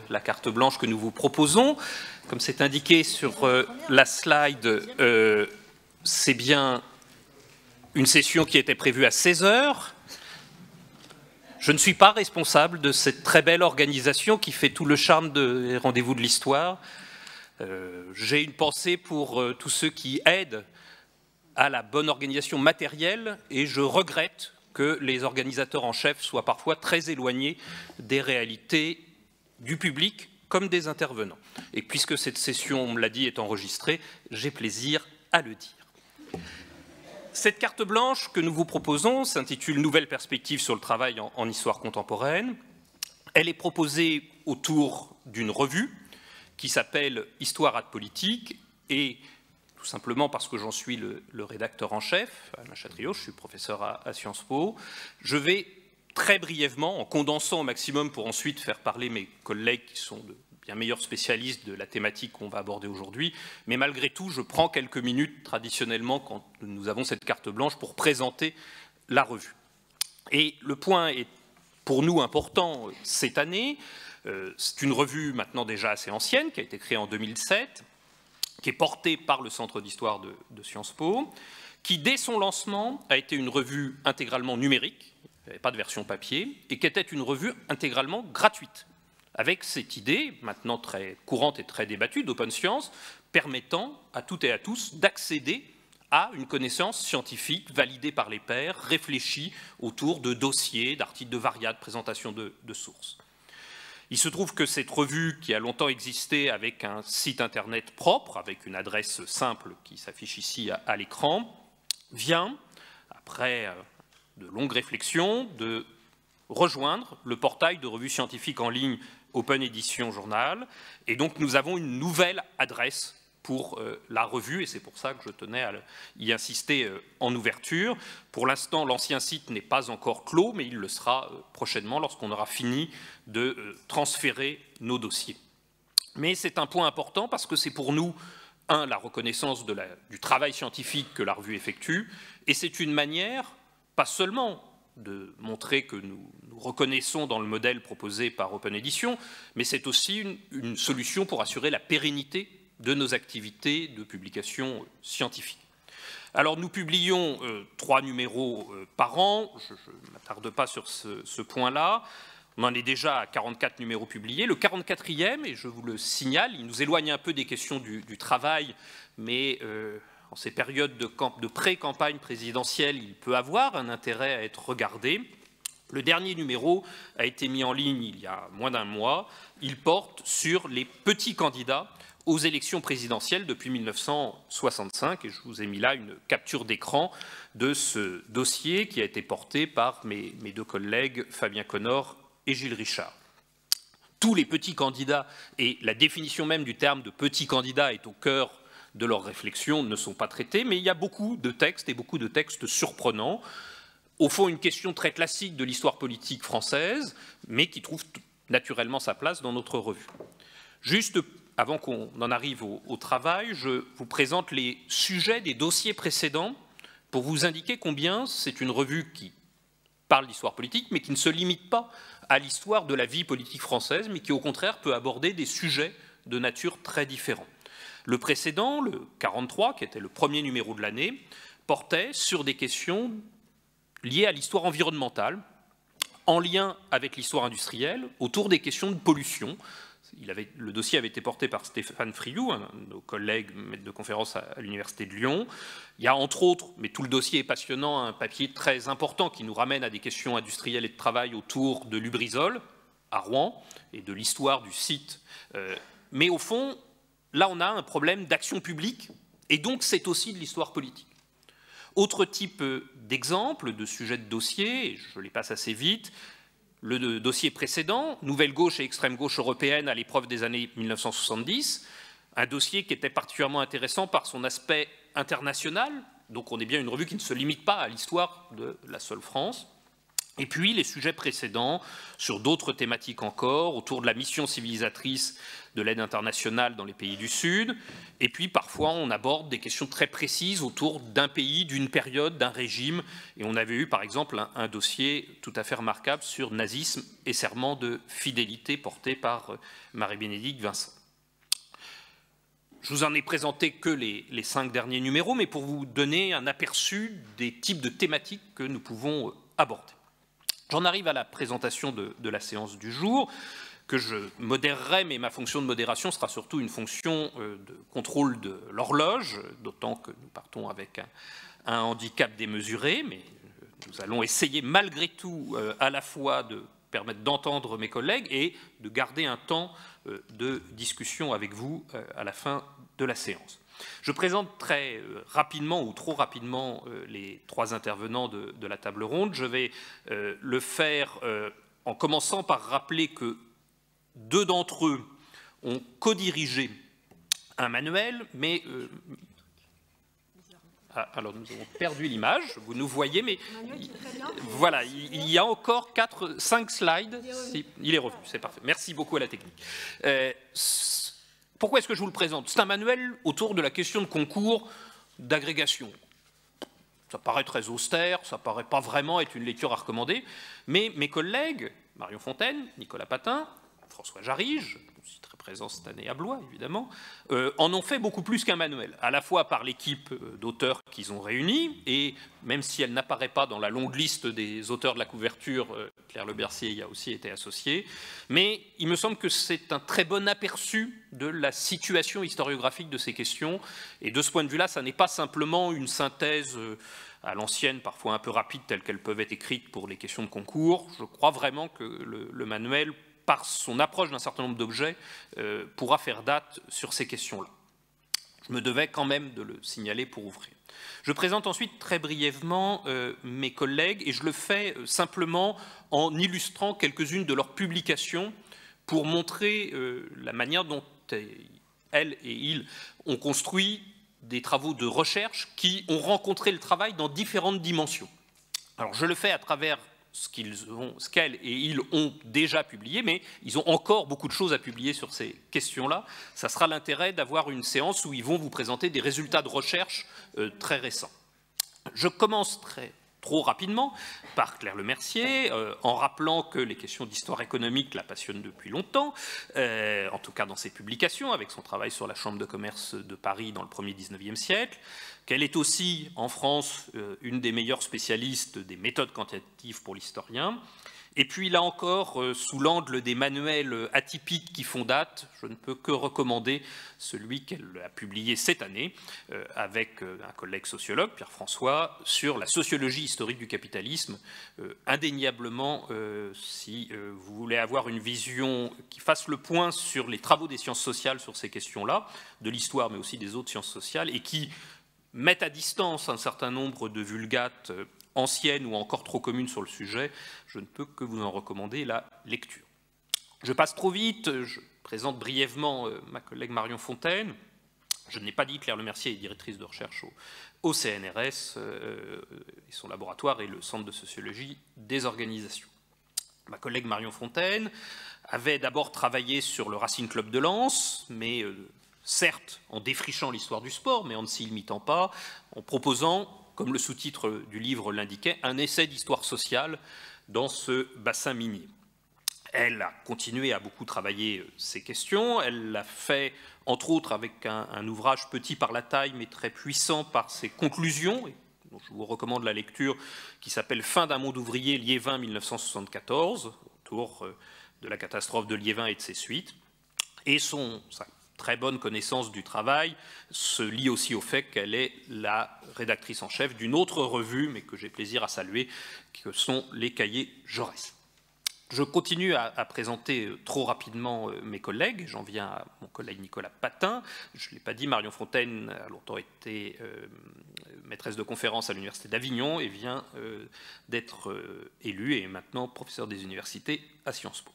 la carte blanche que nous vous proposons. Comme c'est indiqué sur la slide, c'est bien une session qui était prévue à 16 h. Je ne suis pas responsable de cette très belle organisation qui fait tout le charme des rendez-vous de l'histoire. J'ai une pensée pour tous ceux qui aident à la bonne organisation matérielle et je regrette que les organisateurs en chef soient parfois très éloignés des réalités du public comme des intervenants. Et puisque cette session, on me l'a dit, est enregistrée, j'ai plaisir à le dire. Cette carte blanche que nous vous proposons s'intitule « Nouvelles perspectives sur le travail en histoire contemporaine ». Elle est proposée autour d'une revue qui s'appelle « Histoire ad politique » et tout simplement parce que j'en suis le rédacteur en chef, Alain Chatriot, je suis professeur à Sciences Po. Je vais très brièvement, en condensant au maximum pour ensuite faire parler mes collègues qui sont de bien meilleurs spécialistes de la thématique qu'on va aborder aujourd'hui, mais malgré tout, je prends quelques minutes traditionnellement quand nous avons cette carte blanche pour présenter la revue. Et le point est pour nous important cette année. C'est une revue maintenant déjà assez ancienne, qui a été créée en 2007, qui est portée par le Centre d'histoire de Sciences Po, qui, dès son lancement, a été une revue intégralement numérique, il n'y avait pas de version papier, et qui était une revue intégralement gratuite, avec cette idée, maintenant très courante et très débattue, d'open science, permettant à toutes et à tous d'accéder à une connaissance scientifique validée par les pairs, réfléchie autour de dossiers, d'articles de variades, présentations de sources. Il se trouve que cette revue, qui a longtemps existé avec un site internet propre, avec une adresse simple qui s'affiche ici à l'écran, vient, après de longues réflexions, de rejoindre le portail de revues scientifiques en ligne Open Edition Journal. Et donc nous avons une nouvelle adresse pour la revue, et c'est pour ça que je tenais à y insister en ouverture. Pour l'instant, l'ancien site n'est pas encore clos, mais il le sera prochainement lorsqu'on aura fini de transférer nos dossiers. Mais c'est un point important parce que c'est pour nous, la reconnaissance du travail scientifique que la revue effectue, et c'est une manière, pas seulement de montrer que nous reconnaissons dans le modèle proposé par Open Edition, mais c'est aussi une solution pour assurer la pérennité de nos activités de publication scientifique. Alors nous publions 3 numéros par an, je ne m'attarde pas sur ce point-là, on en est déjà à 44 numéros publiés. Le 44e, et je vous le signale, il nous éloigne un peu des questions du travail, mais en ces périodes de pré-campagne présidentielle, il peut avoir un intérêt à être regardé. Le dernier numéro a été mis en ligne il y a moins d'un mois, il porte sur les petits candidats aux élections présidentielles depuis 1965, et je vous ai mis là une capture d'écran de ce dossier qui a été porté par mes deux collègues Fabien Connor et Gilles Richard. Tous les petits candidats, et la définition même du terme de petit candidat est au cœur de leur réflexion, ne sont pas traités, mais il y a beaucoup de textes, et beaucoup de textes surprenants, au fond une question très classique de l'histoire politique française, mais qui trouve naturellement sa place dans notre revue. Juste avant qu'on en arrive au travail, je vous présente les sujets des dossiers précédents pour vous indiquer combien c'est une revue qui parle d'histoire politique, mais qui ne se limite pas à l'histoire de la vie politique française, mais qui au contraire peut aborder des sujets de nature très différents. Le précédent, le 43, qui était le premier numéro de l'année, portait sur des questions liées à l'histoire environnementale, en lien avec l'histoire industrielle, autour des questions de pollution. Le dossier avait été porté par Stéphane Friou, un de nos collègues maître de conférence à l'Université de Lyon. Il y a entre autres, mais tout le dossier est passionnant, un papier très important qui nous ramène à des questions industrielles et de travail autour de Lubrizol, à Rouen, et de l'histoire du site. Mais au fond, là on a un problème d'action publique, et donc c'est aussi de l'histoire politique. Autre type d'exemple, de sujet de dossier, et je les passe assez vite, le dossier précédent, Nouvelle gauche et extrême gauche européenne à l'épreuve des années 1970, un dossier qui était particulièrement intéressant par son aspect international, donc on est bien une revue qui ne se limite pas à l'histoire de la seule France. Et puis les sujets précédents sur d'autres thématiques encore, autour de la mission civilisatrice de l'aide internationale dans les pays du Sud. Et puis parfois on aborde des questions très précises autour d'un pays, d'une période, d'un régime. Et on avait eu par exemple un dossier tout à fait remarquable sur nazisme et serment de fidélité porté par Marie-Bénédicte Vincent. Je vous en ai présenté que les 5 derniers numéros, mais pour vous donner un aperçu des types de thématiques que nous pouvons aborder. J'en arrive à la présentation de la séance du jour, que je modérerai, mais ma fonction de modération sera surtout une fonction de contrôle de l'horloge, d'autant que nous partons avec un handicap démesuré, mais nous allons essayer malgré tout à la fois de permettre d'entendre mes collègues et de garder un temps de discussion avec vous à la fin de la séance. Je présente très rapidement ou trop rapidement les 3 intervenants de la table ronde. Je vais le faire en commençant par rappeler que 2 d'entre eux ont co-dirigé un manuel, mais alors nous avons perdu l'image, vous nous voyez, mais voilà, il y a encore 5 slides. Il est revenu, c'est parfait. Merci beaucoup à la technique. Pourquoi est-ce que je vous le présente? C'est un manuel autour de la question de concours d'agrégation. Ça paraît très austère, ça ne paraît pas vraiment être une lecture à recommander, mais mes collègues, Marion Fontaine, Nicolas Patin, François Jarige, aussi très présent cette année à Blois évidemment, en ont fait beaucoup plus qu'un manuel, à la fois par l'équipe d'auteurs qu'ils ont réunis, et même si elle n'apparaît pas dans la longue liste des auteurs de la couverture, Claire Le Bercier y a aussi été associée, mais il me semble que c'est un très bon aperçu de la situation historiographique de ces questions, et de ce point de vue-là, ça n'est pas simplement une synthèse à l'ancienne, parfois un peu rapide, telles qu'elles peuvent être écrites pour les questions de concours. Je crois vraiment que le manuel, par son approche d'un certain nombre d'objets, pourra faire date sur ces questions-là. Je me devais quand même de le signaler pour ouvrir. Je présente ensuite très brièvement mes collègues, et je le fais simplement en illustrant quelques-unes de leurs publications pour montrer la manière dont elles et ils ont construit des travaux de recherche qui ont rencontré le travail dans différentes dimensions. Alors je le fais à travers ce qu'elles et ils ont déjà publié, mais ils ont encore beaucoup de choses à publier sur ces questions-là. Ça sera l'intérêt d'avoir une séance où ils vont vous présenter des résultats de recherche très récents. Je commence trop rapidement par Claire Le Mercier, en rappelant que les questions d'histoire économique la passionnent depuis longtemps, en tout cas dans ses publications, avec son travail sur la Chambre de commerce de Paris dans le 1er 19e siècle, qu'elle est aussi, en France, une des meilleures spécialistes des méthodes quantitatives pour l'historien. Et puis là encore, sous l'angle des manuels atypiques qui font date, je ne peux que recommander celui qu'elle a publié cette année avec un collègue sociologue, Pierre-François, sur la sociologie historique du capitalisme. Indéniablement, si vous voulez avoir une vision qui fasse le point sur les travaux des sciences sociales sur ces questions-là, de l'histoire mais aussi des autres sciences sociales, et qui mettent à distance un certain nombre de vulgates anciennes ou encore trop communes sur le sujet, je ne peux que vous en recommander la lecture. Je passe trop vite, je présente brièvement ma collègue Marion Fontaine. Je n'ai pas dit, Claire Le Mercier est directrice de recherche au CNRS, et son laboratoire est le Centre de sociologie des organisations. Ma collègue Marion Fontaine avait d'abord travaillé sur le Racing Club de Lens, mais certes en défrichant l'histoire du sport, mais en ne s'y limitant pas, en proposant, comme le sous-titre du livre l'indiquait, un essai d'histoire sociale dans ce bassin minier. Elle a continué à beaucoup travailler ces questions, elle l'a fait entre autres avec un ouvrage petit par la taille mais très puissant par ses conclusions, dont je vous recommande la lecture, qui s'appelle « Fin d'un monde ouvrier, Liévin 1974 », autour de la catastrophe de Liévin et de ses suites. Et sa très bonne connaissance du travail se lie aussi au fait qu'elle est la rédactrice en chef d'une autre revue, mais que j'ai plaisir à saluer, que sont les Cahiers Jaurès. Je continue à présenter trop rapidement mes collègues. J'en viens à mon collègue Nicolas Patin. Je ne l'ai pas dit, Marion Fontaine a longtemps été maîtresse de conférence à l'Université d'Avignon et vient d'être élue et est maintenant professeur des universités à Sciences Po.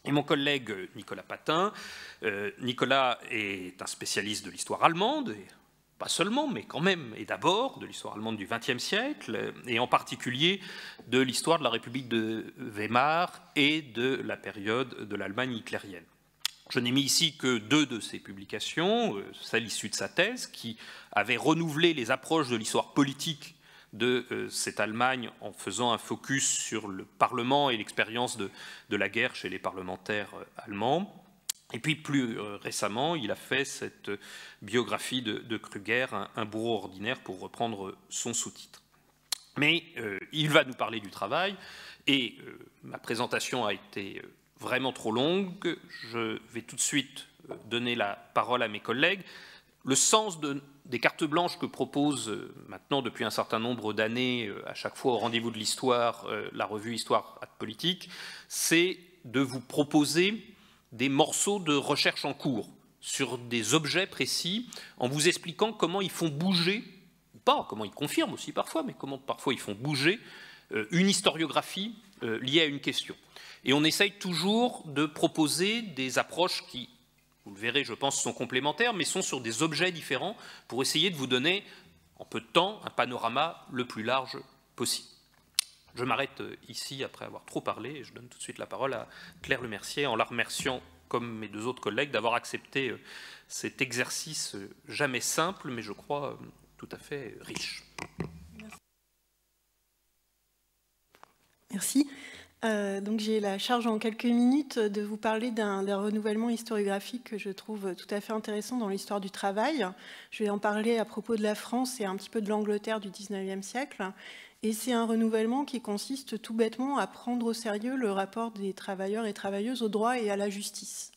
Et mon collègue Nicolas Patin. Nicolas est un spécialiste de l'histoire allemande, et pas seulement, mais quand même, et d'abord, de l'histoire allemande du XXe siècle, et en particulier de l'histoire de la République de Weimar et de la période de l'Allemagne hitlérienne. Je n'ai mis ici que 2 de ces publications, celle issue de sa thèse, qui avait renouvelé les approches de l'histoire politique de cette Allemagne en faisant un focus sur le Parlement et l'expérience de la guerre chez les parlementaires allemands. Et puis plus récemment, il a fait cette biographie de Krüger, un bourreau ordinaire, pour reprendre son sous-titre. Mais il va nous parler du travail, et ma présentation a été vraiment trop longue. Je vais tout de suite donner la parole à mes collègues. Le sens des cartes blanches que propose maintenant depuis un certain nombre d'années, à chaque fois au rendez-vous de l'histoire, la revue Histoire politique, c'est de vous proposer des morceaux de recherche en cours sur des objets précis, en vous expliquant comment ils font bouger, ou pas, comment ils confirment aussi parfois, mais comment parfois ils font bouger une historiographie liée à une question. Et on essaye toujours de proposer des approches qui, vous le verrez, je pense, sont complémentaires, mais sont sur des objets différents pour essayer de vous donner, en peu de temps, un panorama le plus large possible. Je m'arrête ici après avoir trop parlé et je donne tout de suite la parole à Claire Lemercier en la remerciant, comme mes 2 autres collègues, d'avoir accepté cet exercice jamais simple, mais je crois tout à fait riche. Merci. Donc j'ai la charge en quelques minutes de vous parler d'un renouvellement historiographique que je trouve tout à fait intéressant dans l'histoire du travail. Je vais en parler à propos de la France et un petit peu de l'Angleterre du XIXe siècle. Et c'est un renouvellement qui consiste tout bêtement à prendre au sérieux le rapport des travailleurs et travailleuses au droit et à la justice.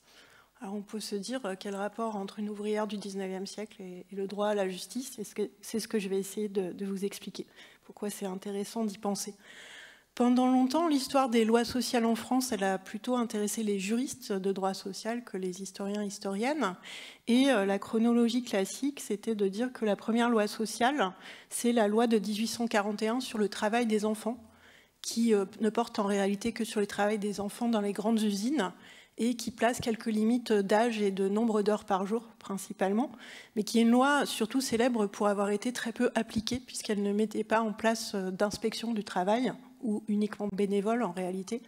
Alors on peut se dire quel rapport entre une ouvrière du XIXe siècle et le droit à la justice, c'est ce que je vais essayer de vous expliquer. Pourquoi c'est intéressant d'y penser. Pendant longtemps, l'histoire des lois sociales en France, elle a plutôt intéressé les juristes de droit social que les historiens et historiennes. Et la chronologie classique, c'était de dire que la première loi sociale, c'est la loi de 1841 sur le travail des enfants, qui ne porte en réalité que sur le travail des enfants dans les grandes usines, et qui place quelques limites d'âge et de nombre d'heures par jour, principalement, mais qui est une loi surtout célèbre pour avoir été très peu appliquée, puisqu'elle ne mettait pas en place d'inspection du travail, ou uniquement bénévole en réalité.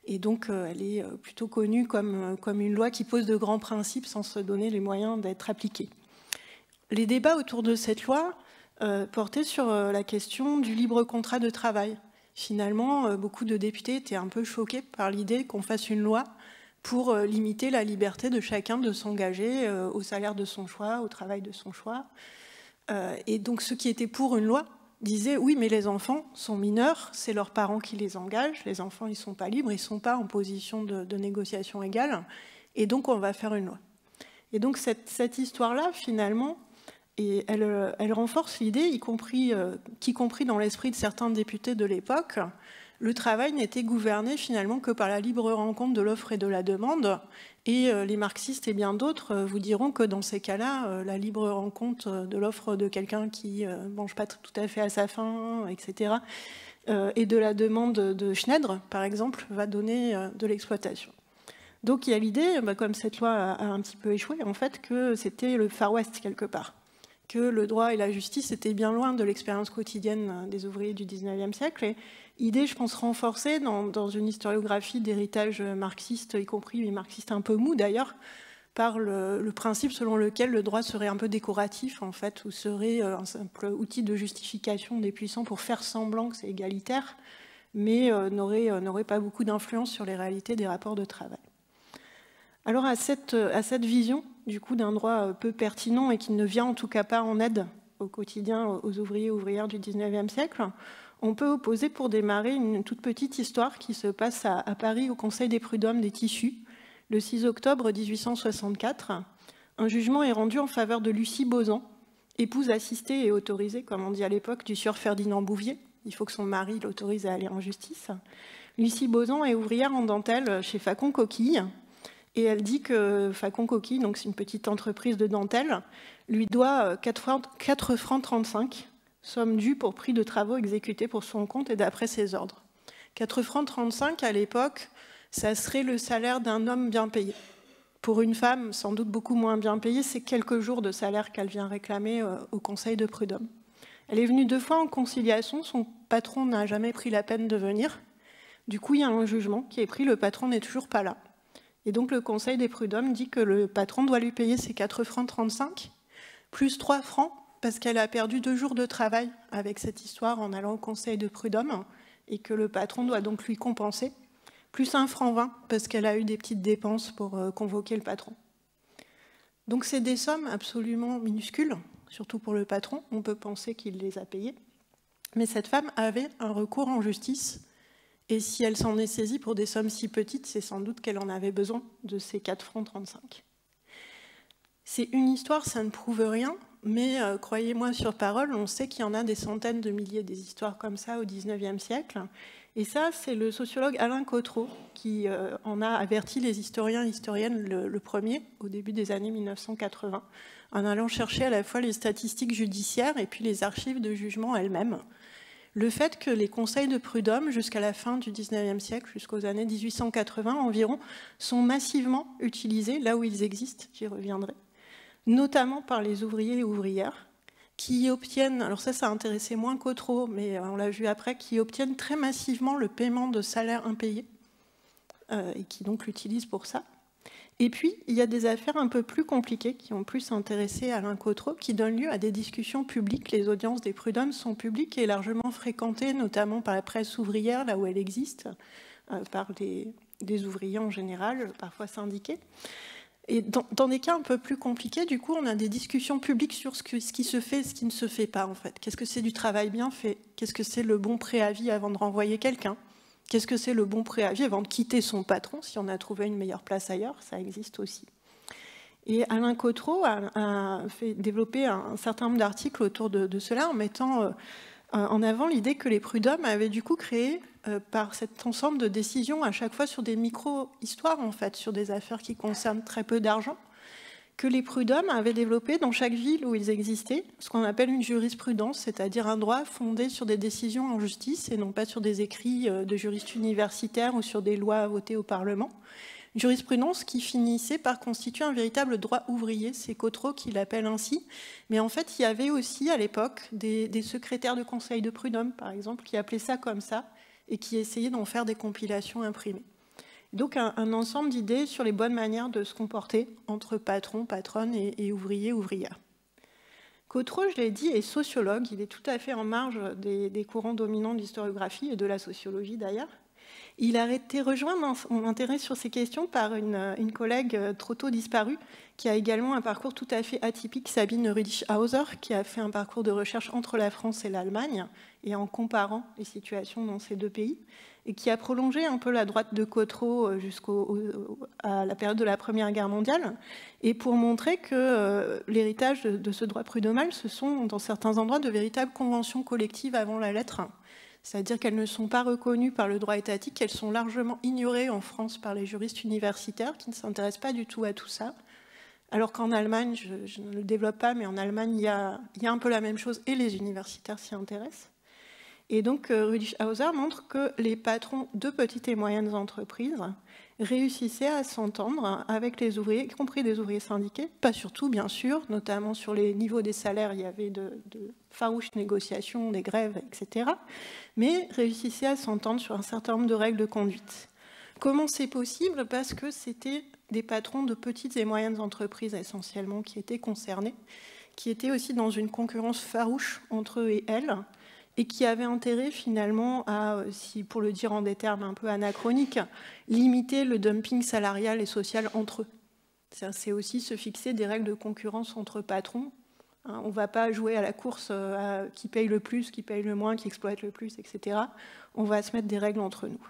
Et donc elle est plutôt connue comme une loi qui pose de grands principes sans se donner les moyens d'être appliquée. Les débats autour de cette loi portaient sur la question du libre contrat de travail. Finalement, beaucoup de députés étaient un peu choqués par l'idée qu'on fasse une loi pour limiter la liberté de chacun de s'engager au salaire de son choix, au travail de son choix. Et donc ceux qui étaient pour une loi disaient oui, mais les enfants sont mineurs, c'est leurs parents qui les engagent, les enfants ils ne sont pas libres, ils ne sont pas en position de négociation égale, et donc on va faire une loi. Et donc cette histoire-là, finalement, et elle renforce l'idée, y compris dans l'esprit de certains députés de l'époque, le travail n'était gouverné finalement que par la libre rencontre de l'offre et de la demande. Et les marxistes et bien d'autres vous diront que dans ces cas-là, la libre rencontre de l'offre de quelqu'un qui ne mange pas tout à fait à sa faim, etc., et de la demande de Schneider, par exemple, va donner de l'exploitation. Donc il y a l'idée, comme cette loi a un petit peu échoué, en fait, que c'était le Far West quelque part, que le droit et la justice étaient bien loin de l'expérience quotidienne des ouvriers du XIXe siècle. Et idée, je pense, renforcée dans une historiographie d'héritage marxiste, y compris les marxistes un peu mous d'ailleurs, par le principe selon lequel le droit serait un peu décoratif, en fait, ou serait un simple outil de justification des puissants pour faire semblant que c'est égalitaire, mais n'aurait pas beaucoup d'influence sur les réalités des rapports de travail. Alors à cette vision, du coup, d'un droit peu pertinent et qui ne vient en tout cas pas en aide au quotidien aux ouvriers et ouvrières du XIXe siècle, on peut opposer pour démarrer une toute petite histoire qui se passe à Paris au Conseil des prud'hommes des tissus, le 6 octobre 1864. Un jugement est rendu en faveur de Lucie Bozan, épouse assistée et autorisée, comme on dit à l'époque, du sieur Ferdinand Bouvier. Il faut que son mari l'autorise à aller en justice. Lucie Bozan est ouvrière en dentelle chez Facon Coquille. Et elle dit que Facon Coquille, donc c'est une petite entreprise de dentelle, lui doit 4 francs 35, somme due pour prix de travaux exécutés pour son compte et d'après ses ordres. 4 francs 35, à l'époque, ça serait le salaire d'un homme bien payé. Pour une femme, sans doute beaucoup moins bien payée, c'est quelques jours de salaire qu'elle vient réclamer au conseil de prud'homme. Elle est venue 2 fois en conciliation, son patron n'a jamais pris la peine de venir. Du coup, il y a un jugement qui est pris, le patron n'est toujours pas là. Et donc le conseil des prud'hommes dit que le patron doit lui payer ses 4 francs 35, plus 3 francs, parce qu'elle a perdu 2 jours de travail avec cette histoire en allant au conseil de prud'homme, et que le patron doit donc lui compenser, plus 1 franc 20, parce qu'elle a eu des petites dépenses pour convoquer le patron. Donc c'est des sommes absolument minuscules, surtout pour le patron, on peut penser qu'il les a payées. Mais cette femme avait un recours en justice, et si elle s'en est saisie pour des sommes si petites, c'est sans doute qu'elle en avait besoin de ces 4 francs 35. C'est une histoire, ça ne prouve rien, mais croyez-moi sur parole, on sait qu'il y en a des centaines de milliers des histoires comme ça au XIXe siècle. Et ça, c'est le sociologue Alain Cotreau qui en a averti les historiens et historiennes le premier, au début des années 1980, en allant chercher à la fois les statistiques judiciaires et puis les archives de jugement elles-mêmes. Le fait que les conseils de prud'homme, jusqu'à la fin du XIXe siècle, jusqu'aux années 1880 environ, sont massivement utilisés, là où ils existent, j'y reviendrai, notamment par les ouvriers et ouvrières, qui obtiennent, alors ça a intéressé moins Cotreau, mais on l'a vu après, qui obtiennent très massivement le paiement de salaires impayés, et qui donc l'utilisent pour ça. Et puis, il y a des affaires un peu plus compliquées qui ont plus intéressé Alain Cotreau, qui donnent lieu à des discussions publiques. Les audiences des prud'hommes sont publiques et largement fréquentées, notamment par la presse ouvrière, là où elle existe, par des ouvriers en général, parfois syndiqués. Et dans des cas un peu plus compliqués, du coup, on a des discussions publiques sur ce qui se fait et ce qui ne se fait pas, en fait. Qu'est-ce que c'est du travail bien fait? Qu'est-ce que c'est le bon préavis avant de renvoyer quelqu'un? Qu'est-ce que c'est le bon préavis avant de quitter son patron si on a trouvé une meilleure place ailleurs? Ça existe aussi. Et Alain Cotreau a fait développer un certain nombre d'articles autour de cela en mettant en avant l'idée que les prud'hommes avaient du coup créé par cet ensemble de décisions à chaque fois sur des micro-histoires, en fait, sur des affaires qui concernent très peu d'argent, que les prud'hommes avaient développé dans chaque ville où ils existaient ce qu'on appelle une jurisprudence, c'est-à-dire un droit fondé sur des décisions en justice et non pas sur des écrits de juristes universitaires ou sur des lois votées au Parlement. Une jurisprudence qui finissait par constituer un véritable droit ouvrier, c'est Cotreau qui l'appelle ainsi. Mais en fait, il y avait aussi à l'époque des secrétaires de conseil de prud'homme, par exemple, qui appelaient ça comme ça et qui essayaient d'en faire des compilations imprimées. Donc un ensemble d'idées sur les bonnes manières de se comporter entre patrons, patronnes et ouvriers, ouvrières. Cotreau, je l'ai dit, est sociologue. Il est tout à fait en marge des courants dominants de l'historiographie et de la sociologie d'ailleurs. Il a été rejoint dans son intérêt sur ces questions par une collègue trop tôt disparue qui a également un parcours tout à fait atypique, Sabine Rüdischhauser, qui a fait un parcours de recherche entre la France et l'Allemagne et en comparant les situations dans ces deux pays, et qui a prolongé un peu la droite de Cotreau jusqu'à la période de la Première Guerre mondiale, et pour montrer que l'héritage de ce droit prud'homal, ce sont dans certains endroits de véritables conventions collectives avant la lettre, c'est-à-dire qu'elles ne sont pas reconnues par le droit étatique, elles sont largement ignorées en France par les juristes universitaires qui ne s'intéressent pas du tout à tout ça, alors qu'en Allemagne, je ne le développe pas, mais en Allemagne, il y a un peu la même chose et les universitaires s'y intéressent. Et donc, Rüdischhauser montre que les patrons de petites et moyennes entreprises réussissaient à s'entendre avec les ouvriers, y compris des ouvriers syndiqués, pas surtout, bien sûr, notamment sur les niveaux des salaires, il y avait de farouches négociations, des grèves, etc., mais réussissaient à s'entendre sur un certain nombre de règles de conduite. Comment c'est possible? Parce que c'était des patrons de petites et moyennes entreprises essentiellement qui étaient concernés, qui étaient aussi dans une concurrence farouche entre eux et elles, et qui avaient intérêt finalement à, si pour le dire en des termes un peu anachroniques, limiter le dumping salarial et social entre eux. C'est aussi se fixer des règles de concurrence entre patrons. On ne va pas jouer à la course à qui paye le plus, qui paye le moins, qui exploite le plus, etc. On va se mettre des règles entre nous.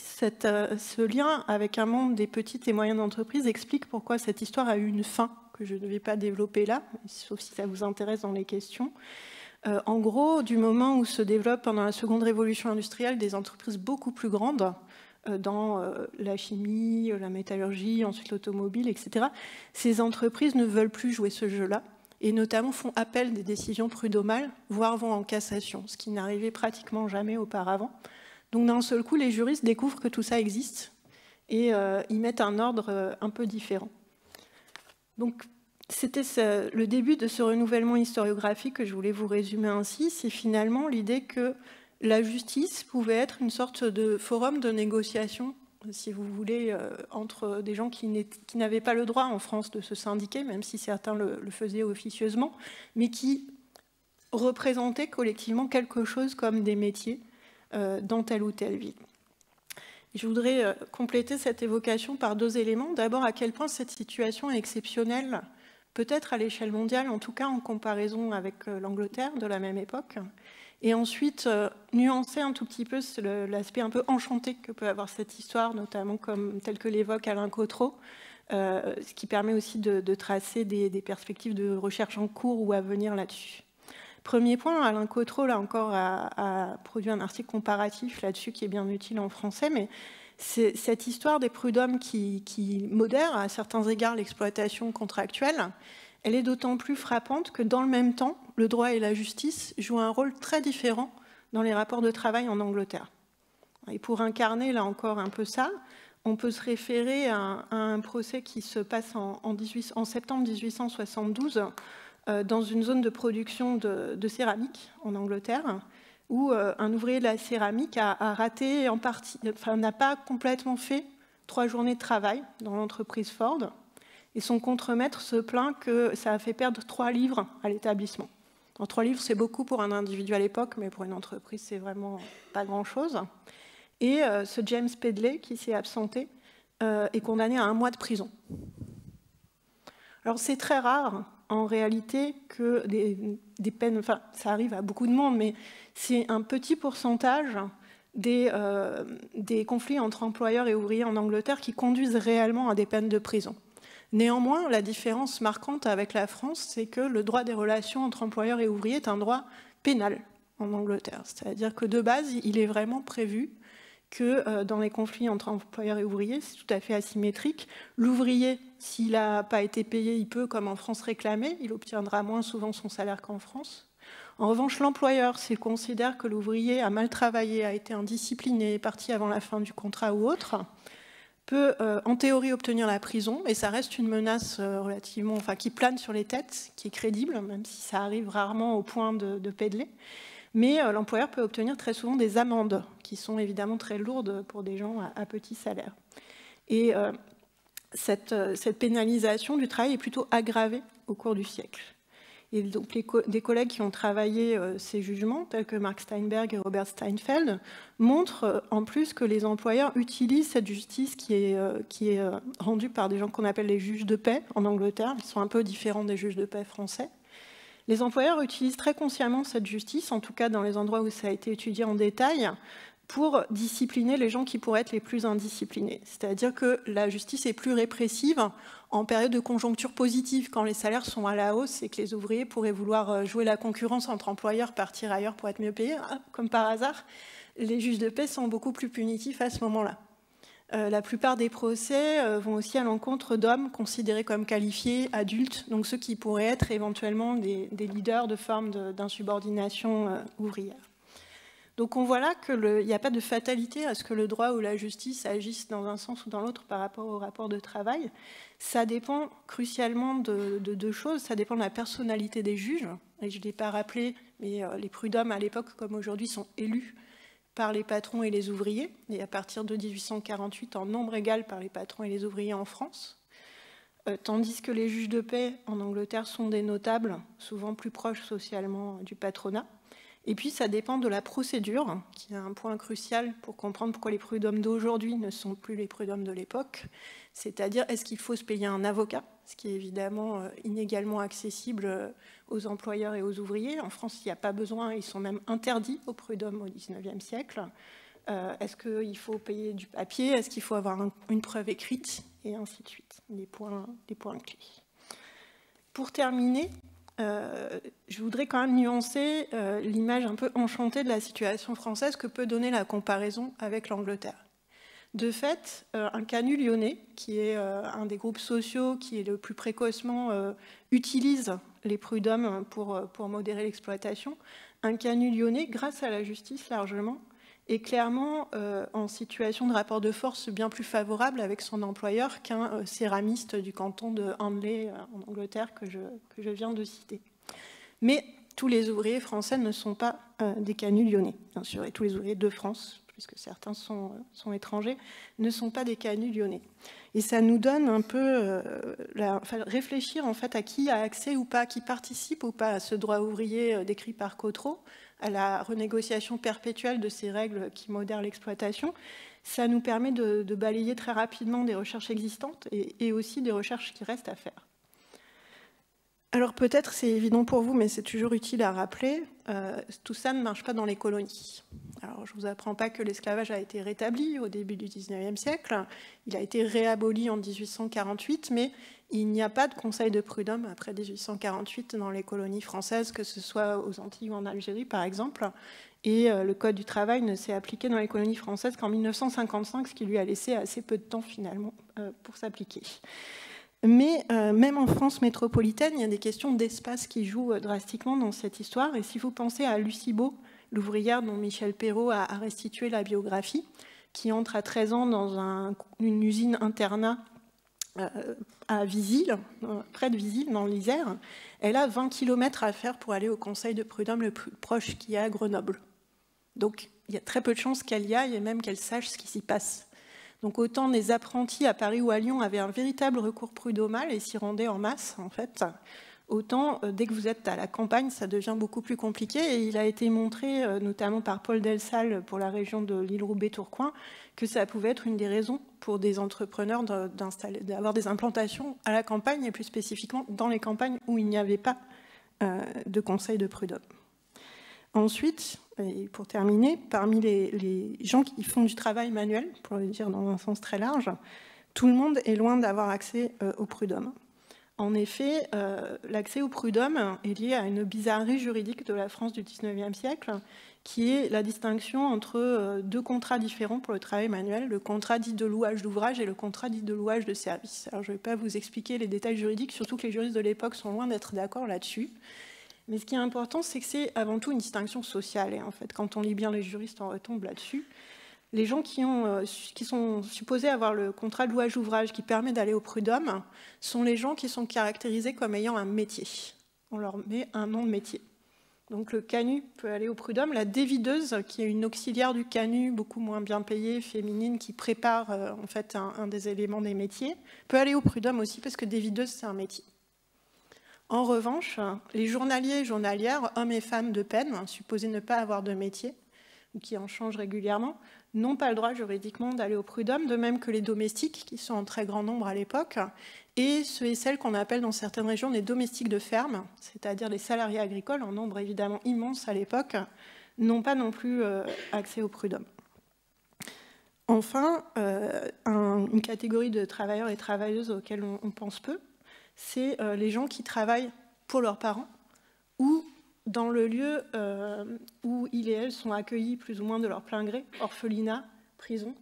Ce lien avec un monde des petites et moyennes entreprises explique pourquoi cette histoire a eu une fin, que je ne vais pas développer là, sauf si ça vous intéresse dans les questions. En gros, du moment où se développent pendant la seconde révolution industrielle des entreprises beaucoup plus grandes, dans la chimie, la métallurgie, ensuite l'automobile, etc., ces entreprises ne veulent plus jouer ce jeu-là, et notamment font appel des décisions prud'homales, voire vont en cassation, ce qui n'arrivait pratiquement jamais auparavant. Donc d'un seul coup, les juristes découvrent que tout ça existe, et y mettent un ordre un peu différent. Donc, c'était le début de ce renouvellement historiographique que je voulais vous résumer ainsi. C'est finalement l'idée que la justice pouvait être une sorte de forum de négociation, si vous voulez, entre des gens qui n'avaient pas le droit en France de se syndiquer, même si certains le faisaient officieusement, mais qui représentaient collectivement quelque chose comme des métiers dans telle ou telle ville. Je voudrais compléter cette évocation par 2 éléments. D'abord, à quel point cette situation est exceptionnelle, peut-être à l'échelle mondiale, en tout cas en comparaison avec l'Angleterre de la même époque. Et ensuite, nuancer un tout petit peu l'aspect un peu enchanté que peut avoir cette histoire, notamment tel que l'évoque Alain Cotreau, ce qui permet aussi de tracer des perspectives de recherche en cours ou à venir là-dessus. Premier point, Alain Cotreau, là encore, a produit un article comparatif là-dessus qui est bien utile en français, mais c'est cette histoire des prud'hommes qui modère à certains égards l'exploitation contractuelle. Elle est d'autant plus frappante que dans le même temps, le droit et la justice jouent un rôle très différent dans les rapports de travail en Angleterre. Et pour incarner, là encore, un peu ça, on peut se référer à un procès qui se passe en septembre 1872 dans une zone de production de céramique en Angleterre, où un ouvrier de la céramique a raté en partie, enfin n'a pas complètement fait 3 journées de travail dans l'entreprise Ford, et son contremaître se plaint que ça a fait perdre 3 livres à l'établissement. 3 livres, c'est beaucoup pour un individu à l'époque, mais pour une entreprise, c'est vraiment pas grand-chose. Et ce James Pedley, qui s'est absenté, est condamné à 1 mois de prison. Alors c'est très rare, en réalité, que des peines, enfin ça arrive à beaucoup de monde, mais c'est un petit pourcentage des conflits entre employeurs et ouvriers en Angleterre qui conduisent réellement à des peines de prison. Néanmoins, la différence marquante avec la France, c'est que le droit des relations entre employeurs et ouvriers est un droit pénal en Angleterre. C'est-à-dire que de base, il est vraiment prévu que dans les conflits entre employeurs et ouvriers, c'est tout à fait asymétrique. L'ouvrier, s'il n'a pas été payé, il peut, comme en France, réclamer. Il obtiendra moins souvent son salaire qu'en France. En revanche, l'employeur, s'il considère que l'ouvrier a mal travaillé, a été indiscipliné, est parti avant la fin du contrat ou autre, peut en théorie obtenir la prison, mais ça reste une menace relativement, enfin, qui plane sur les têtes, qui est crédible, même si ça arrive rarement au point de Pedley. Mais l'employeur peut obtenir très souvent des amendes, qui sont évidemment très lourdes pour des gens à petit salaire. Et cette pénalisation du travail est plutôt aggravée au cours du siècle. Et donc des collègues qui ont travaillé ces jugements, tels que Mark Steinberg et Robert Steinfeld, montrent en plus que les employeurs utilisent cette justice qui est rendue par des gens qu'on appelle les juges de paix en Angleterre. Ils sont un peu différents des juges de paix français. Les employeurs utilisent très consciemment cette justice, en tout cas dans les endroits où ça a été étudié en détail, pour discipliner les gens qui pourraient être les plus indisciplinés. C'est-à-dire que la justice est plus répressive en période de conjoncture positive, quand les salaires sont à la hausse et que les ouvriers pourraient vouloir jouer la concurrence entre employeurs, partir ailleurs pour être mieux payés. Comme par hasard, les juges de paix sont beaucoup plus punitifs à ce moment-là. La plupart des procès vont aussi à l'encontre d'hommes considérés comme qualifiés, adultes, donc ceux qui pourraient être éventuellement des leaders de formes d'insubordination ouvrière. Donc on voit là qu'il n'y a pas de fatalité à ce que le droit ou la justice agissent dans un sens ou dans l'autre par rapport au rapport de travail. Ça dépend crucialement de 2 choses. Ça dépend de la personnalité des juges. Et je ne l'ai pas rappelé, mais les prud'hommes à l'époque comme aujourd'hui sont élus par les patrons et les ouvriers, et à partir de 1848 en nombre égal par les patrons et les ouvriers en France, tandis que les juges de paix en Angleterre sont des notables, souvent plus proches socialement du patronat. Et puis ça dépend de la procédure, qui est un point crucial pour comprendre pourquoi les prud'hommes d'aujourd'hui ne sont plus les prud'hommes de l'époque, c'est-à-dire est-ce qu'il faut se payer un avocat, ce qui est évidemment inégalement accessible aux employeurs et aux ouvriers. En France, il n'y a pas besoin, ils sont même interdits aux prud'hommes au XIXe siècle. Est-ce qu'il faut payer du papier, est-ce qu'il faut avoir une preuve écrite, et ainsi de suite, des points clés. Pour terminer, je voudrais quand même nuancer l'image un peu enchantée de la situation française que peut donner la comparaison avec l'Angleterre. De fait, un canut lyonnais, qui est un des groupes sociaux qui est le plus précocement utilise les prud'hommes pour modérer l'exploitation, un canut lyonnais, grâce à la justice largement, est clairement en situation de rapport de force bien plus favorable avec son employeur qu'un céramiste du canton de Handley en Angleterre que je viens de citer. Mais tous les ouvriers français ne sont pas des canuts lyonnais, bien sûr, et tous les ouvriers de France, puisque certains sont étrangers, ne sont pas des canuts lyonnais. Et ça nous donne un peu réfléchir en fait à qui a accès ou pas, qui participe ou pas à ce droit ouvrier décrit par Cotreau, à la renégociation perpétuelle de ces règles qui modèrent l'exploitation. Ça nous permet de balayer très rapidement des recherches existantes et aussi des recherches qui restent à faire. Alors peut-être c'est évident pour vous, mais c'est toujours utile à rappeler, tout ça ne marche pas dans les colonies. Alors je ne vous apprends pas que l'esclavage a été rétabli au début du XIXe siècle, il a été réaboli en 1848, mais il n'y a pas de conseil de prud'homme après 1848 dans les colonies françaises, que ce soit aux Antilles ou en Algérie par exemple, et le Code du travail ne s'est appliqué dans les colonies françaises qu'en 1955, ce qui lui a laissé assez peu de temps finalement pour s'appliquer. Mais même en France métropolitaine, il y a des questions d'espace qui jouent drastiquement dans cette histoire. Et si vous pensez à Lucie Beau, l'ouvrière dont Michel Perrault a restitué la biographie, qui entre à 13 ans dans une usine internat à Visil, près de Visil, dans l'Isère, elle a 20 km à faire pour aller au conseil de prud'homme le plus proche qui est à Grenoble. Donc il y a très peu de chances qu'elle y aille et même qu'elle sache ce qui s'y passe. Donc autant des apprentis à Paris ou à Lyon avaient un véritable recours prud'homal et s'y rendaient en masse, en fait, autant dès que vous êtes à la campagne, ça devient beaucoup plus compliqué. Et il a été montré, notamment par Paul Delsalle pour la région de l'Île-Roubaix-Tourcoing, que ça pouvait être une des raisons pour des entrepreneurs d'avoir des implantations à la campagne, et plus spécifiquement dans les campagnes où il n'y avait pas de conseil de prud'homme. Ensuite, et pour terminer, parmi les gens qui font du travail manuel, pour le dire dans un sens très large, tout le monde est loin d'avoir accès au prud'homme. En effet, l'accès au prud'homme est lié à une bizarrerie juridique de la France du XIXe siècle, qui est la distinction entre deux contrats différents pour le travail manuel, le contrat dit de louage d'ouvrage et le contrat dit de louage de service. Alors, je ne vais pas vous expliquer les détails juridiques, surtout que les juristes de l'époque sont loin d'être d'accord là-dessus. Mais ce qui est important, c'est que c'est avant tout une distinction sociale. Et en fait, quand on lit bien les juristes, on retombe là-dessus. Les gens qui sont supposés avoir le contrat de louage-ouvrage qui permet d'aller au prud'homme sont les gens qui sont caractérisés comme ayant un métier. On leur met un nom de métier. Donc le canut peut aller au prud'homme. La dévideuse, qui est une auxiliaire du canut, beaucoup moins bien payée, féminine, qui prépare en fait un des éléments des métiers, peut aller au prud'homme aussi parce que dévideuse, c'est un métier. En revanche, les journaliers et journalières, hommes et femmes de peine, supposés ne pas avoir de métier, ou qui en changent régulièrement, n'ont pas le droit juridiquement d'aller au prud'homme, de même que les domestiques, qui sont en très grand nombre à l'époque, et ceux et celles qu'on appelle dans certaines régions des domestiques de ferme, c'est-à-dire les salariés agricoles, en nombre évidemment immense à l'époque, n'ont pas non plus accès au prud'homme. Enfin, une catégorie de travailleurs et travailleuses auxquelles on pense peu, c'est les gens qui travaillent pour leurs parents ou dans le lieu où ils et elles sont accueillis plus ou moins de leur plein gré, orphelinat, prison,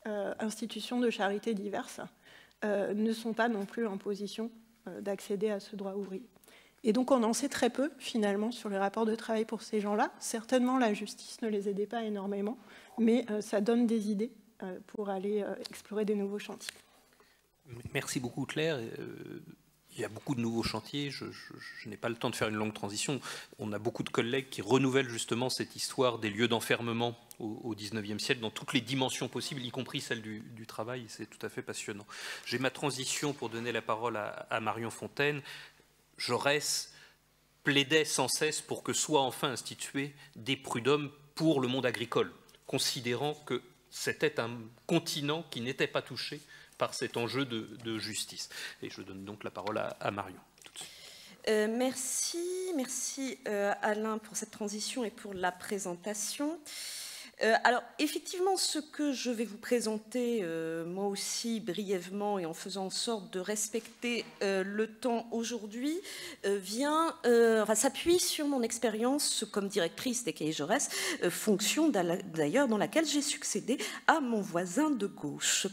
institutions de charité diverses, ne sont pas non plus en position d'accéder à ce droit ouvrier. Et donc on en sait très peu finalement sur les rapports de travail pour ces gens-là. Certainement la justice ne les aidait pas énormément, mais ça donne des idées pour aller explorer des nouveaux chantiers. Merci beaucoup Claire. Il y a beaucoup de nouveaux chantiers, je n'ai pas le temps de faire une longue transition. On a beaucoup de collègues qui renouvellent justement cette histoire des lieux d'enfermement au XIXe siècle dans toutes les dimensions possibles, y compris celle du travail, c'est tout à fait passionnant. J'ai ma transition pour donner la parole à Marion Fontaine. Jaurès plaidait sans cesse pour que soient enfin institués des prud'hommes pour le monde agricole, considérant que c'était un continent qui n'était pas touché par cet enjeu de justice. Et je donne donc la parole à Marion. Tout de suite. Merci Alain pour cette transition et pour la présentation. Alors effectivement, ce que je vais vous présenter, moi aussi brièvement et en faisant en sorte de respecter le temps aujourd'hui, s'appuie sur mon expérience comme directrice des cahiers Jaurès, fonction d'ailleurs dans laquelle j'ai succédé à mon voisin de gauche.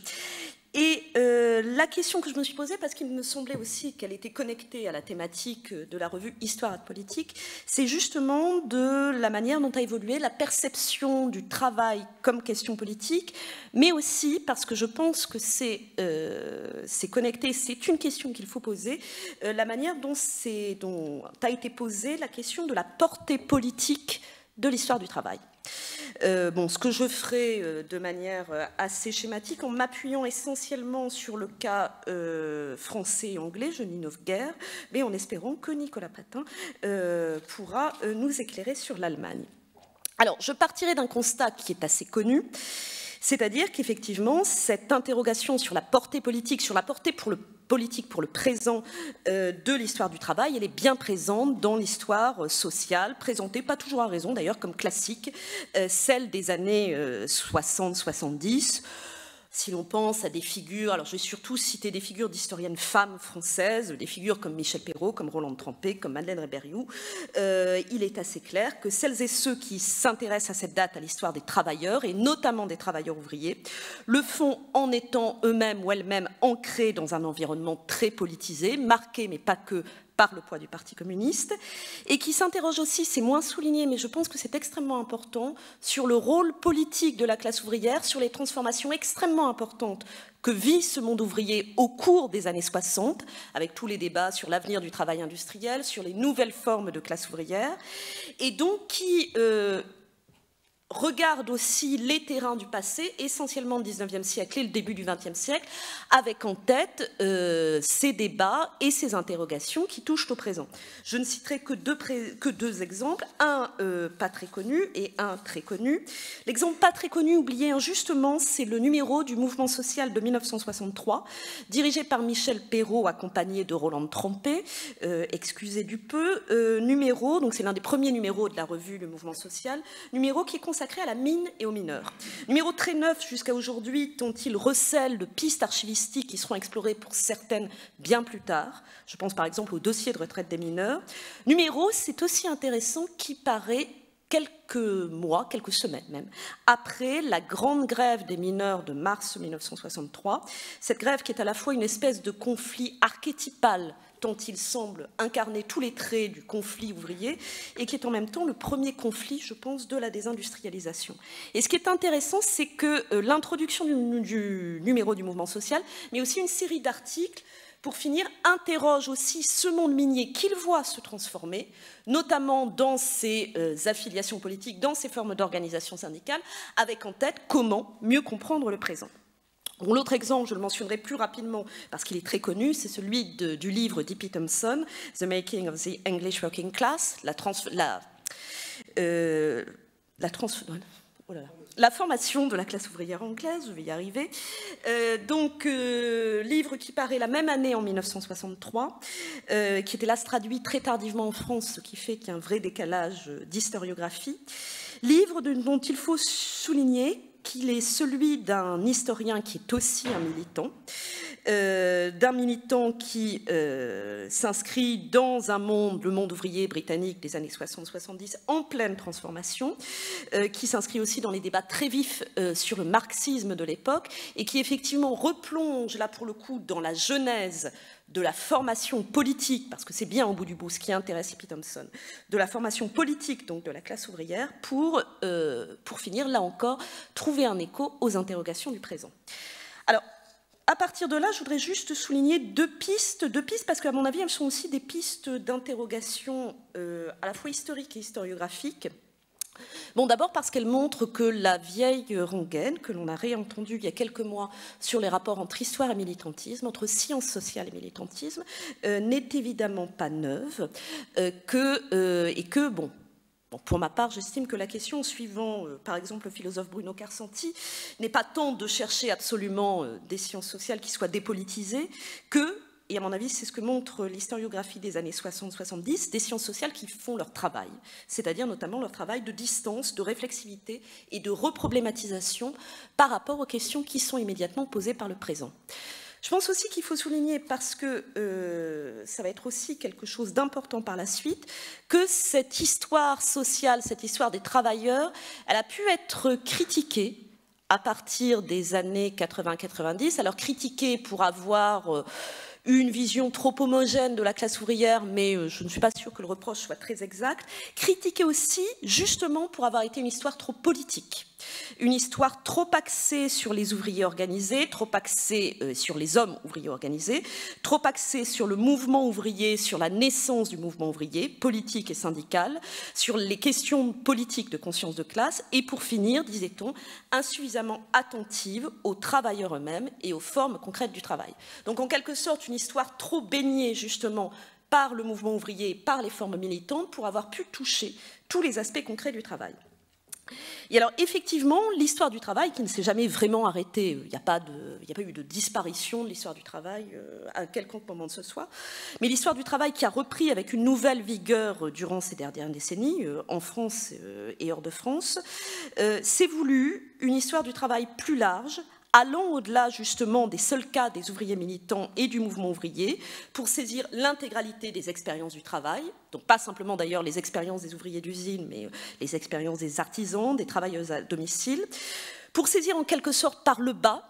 Et la question que je me suis posée, parce qu'il me semblait aussi qu'elle était connectée à la thématique de la revue Histoire et politique, c'est justement de la manière dont a évolué la perception du travail comme question politique, mais aussi parce que je pense que c'est connecté, c'est une question qu'il faut poser, la manière dont a été posée la question de la portée politique de l'histoire du travail. Ce que je ferai de manière assez schématique, en m'appuyant essentiellement sur le cas français et anglais, je n'innove guère, mais en espérant que Nicolas Patin pourra nous éclairer sur l'Allemagne. Alors, je partirai d'un constat qui est assez connu, c'est-à-dire qu'effectivement, cette interrogation sur la portée politique, sur la portée politique pour le présent de l'histoire du travail, elle est bien présente dans l'histoire sociale, présentée, pas toujours à raison d'ailleurs, comme classique, celle des années 60-70. Si l'on pense à des figures, alors je vais surtout citer des figures d'historiennes femmes françaises, des figures comme Michel Perrault, comme Rolande Trempé, comme Madeleine Rébériou, il est assez clair que celles et ceux qui s'intéressent à cette date, à l'histoire des travailleurs, et notamment des travailleurs ouvriers, le font en étant eux-mêmes ou elles-mêmes ancrés dans un environnement très politisé, marqué, mais pas que, par le poids du Parti communiste, et qui s'interroge aussi, c'est moins souligné, mais je pense que c'est extrêmement important, sur le rôle politique de la classe ouvrière, sur les transformations extrêmement importantes que vit ce monde ouvrier au cours des années 60, avec tous les débats sur l'avenir du travail industriel, sur les nouvelles formes de classe ouvrière, et donc qui regarde aussi les terrains du passé, essentiellement le 19e siècle et le début du 20e siècle, avec en tête ces débats et ces interrogations qui touchent au présent. Je ne citerai que deux exemples, un pas très connu et un très connu. L'exemple pas très connu, oublié injustement, c'est le numéro du mouvement social de 1963, dirigé par Michel Perrault, accompagné de Rolande Trempé, excusez du peu, numéro, donc c'est l'un des premiers numéros de la revue Le Mouvement Social, numéro qui est consacré à la mine et aux mineurs. Numéro très neuf jusqu'à aujourd'hui, dont il recèle de pistes archivistiques qui seront explorées pour certaines bien plus tard. Je pense par exemple au dossier de retraite des mineurs. Numéro, c'est aussi intéressant, qui paraît quelques mois, quelques semaines même, après la grande grève des mineurs de mars 1963. Cette grève qui est à la fois une espèce de conflit archétypal dont il semble incarner tous les traits du conflit ouvrier, et qui est en même temps le premier conflit, je pense, de la désindustrialisation. Et ce qui est intéressant, c'est que l'introduction du numéro du mouvement social, mais aussi une série d'articles, pour finir, interroge aussi ce monde minier qu'il voit se transformer, notamment dans ses affiliations politiques, dans ses formes d'organisation syndicale, avec en tête comment mieux comprendre le présent. L'autre exemple, je le mentionnerai plus rapidement parce qu'il est très connu, c'est celui du livre d'E.P. Thompson, The Making of the English Working Class, la formation de la classe ouvrière anglaise, je vais y arriver. Livre qui paraît la même année en 1963, qui était là traduit très tardivement en France, ce qui fait qu'il y a un vrai décalage d'historiographie. Livre dont il faut souligner qu'il est celui d'un historien qui est aussi un militant, d'un militant qui s'inscrit dans un monde, le monde ouvrier britannique des années 60-70, en pleine transformation, qui s'inscrit aussi dans les débats très vifs sur le marxisme de l'époque, et qui effectivement replonge, là pour le coup, dans la genèse de la formation politique, parce que c'est bien au bout du bout ce qui intéresse E.P. Thompson, de la formation politique donc de la classe ouvrière, pour finir, là encore, trouver un écho aux interrogations du présent. Alors, à partir de là, je voudrais juste souligner deux pistes parce qu'à mon avis, elles sont aussi des pistes d'interrogation à la fois historiques et historiographiques. Bon, d'abord parce qu'elle montre que la vieille rengaine, que l'on a réentendue il y a quelques mois sur les rapports entre histoire et militantisme, entre sciences sociales et militantisme, n'est évidemment pas neuve, pour ma part, j'estime que la question, suivant par exemple le philosophe Bruno Carsanti, n'est pas tant de chercher absolument des sciences sociales qui soient dépolitisées que, et à mon avis c'est ce que montre l'historiographie des années 60-70, des sciences sociales qui font leur travail, c'est-à-dire notamment leur travail de distance, de réflexivité et de reproblématisation par rapport aux questions qui sont immédiatement posées par le présent. Je pense aussi qu'il faut souligner, parce que ça va être aussi quelque chose d'important par la suite, que cette histoire sociale, cette histoire des travailleurs, elle a pu être critiquée à partir des années 80-90, alors critiqué pour avoir une vision trop homogène de la classe ouvrière, mais je ne suis pas sûre que le reproche soit très exact, critiqué aussi justement pour avoir été une histoire trop politique. Une histoire trop axée sur les ouvriers organisés, trop axée sur les hommes ouvriers organisés, trop axée sur le mouvement ouvrier, sur la naissance du mouvement ouvrier, politique et syndical, sur les questions politiques de conscience de classe, et pour finir, disait-on, insuffisamment attentive aux travailleurs eux-mêmes et aux formes concrètes du travail. Donc en quelque sorte, une histoire trop baignée justement par le mouvement ouvrier, par les formes militantes, pour avoir pu toucher tous les aspects concrets du travail. Et alors, effectivement, l'histoire du travail, qui ne s'est jamais vraiment arrêtée, il n'y a pas eu de disparition de l'histoire du travail à quelconque moment de ce soit, mais l'histoire du travail qui a repris avec une nouvelle vigueur durant ces dernières décennies, en France et hors de France, s'est voulu une histoire du travail plus large, allant au-delà justement des seuls cas des ouvriers militants et du mouvement ouvrier, pour saisir l'intégralité des expériences du travail, donc pas simplement d'ailleurs les expériences des ouvriers d'usine, mais les expériences des artisans, des travailleuses à domicile, pour saisir en quelque sorte par le bas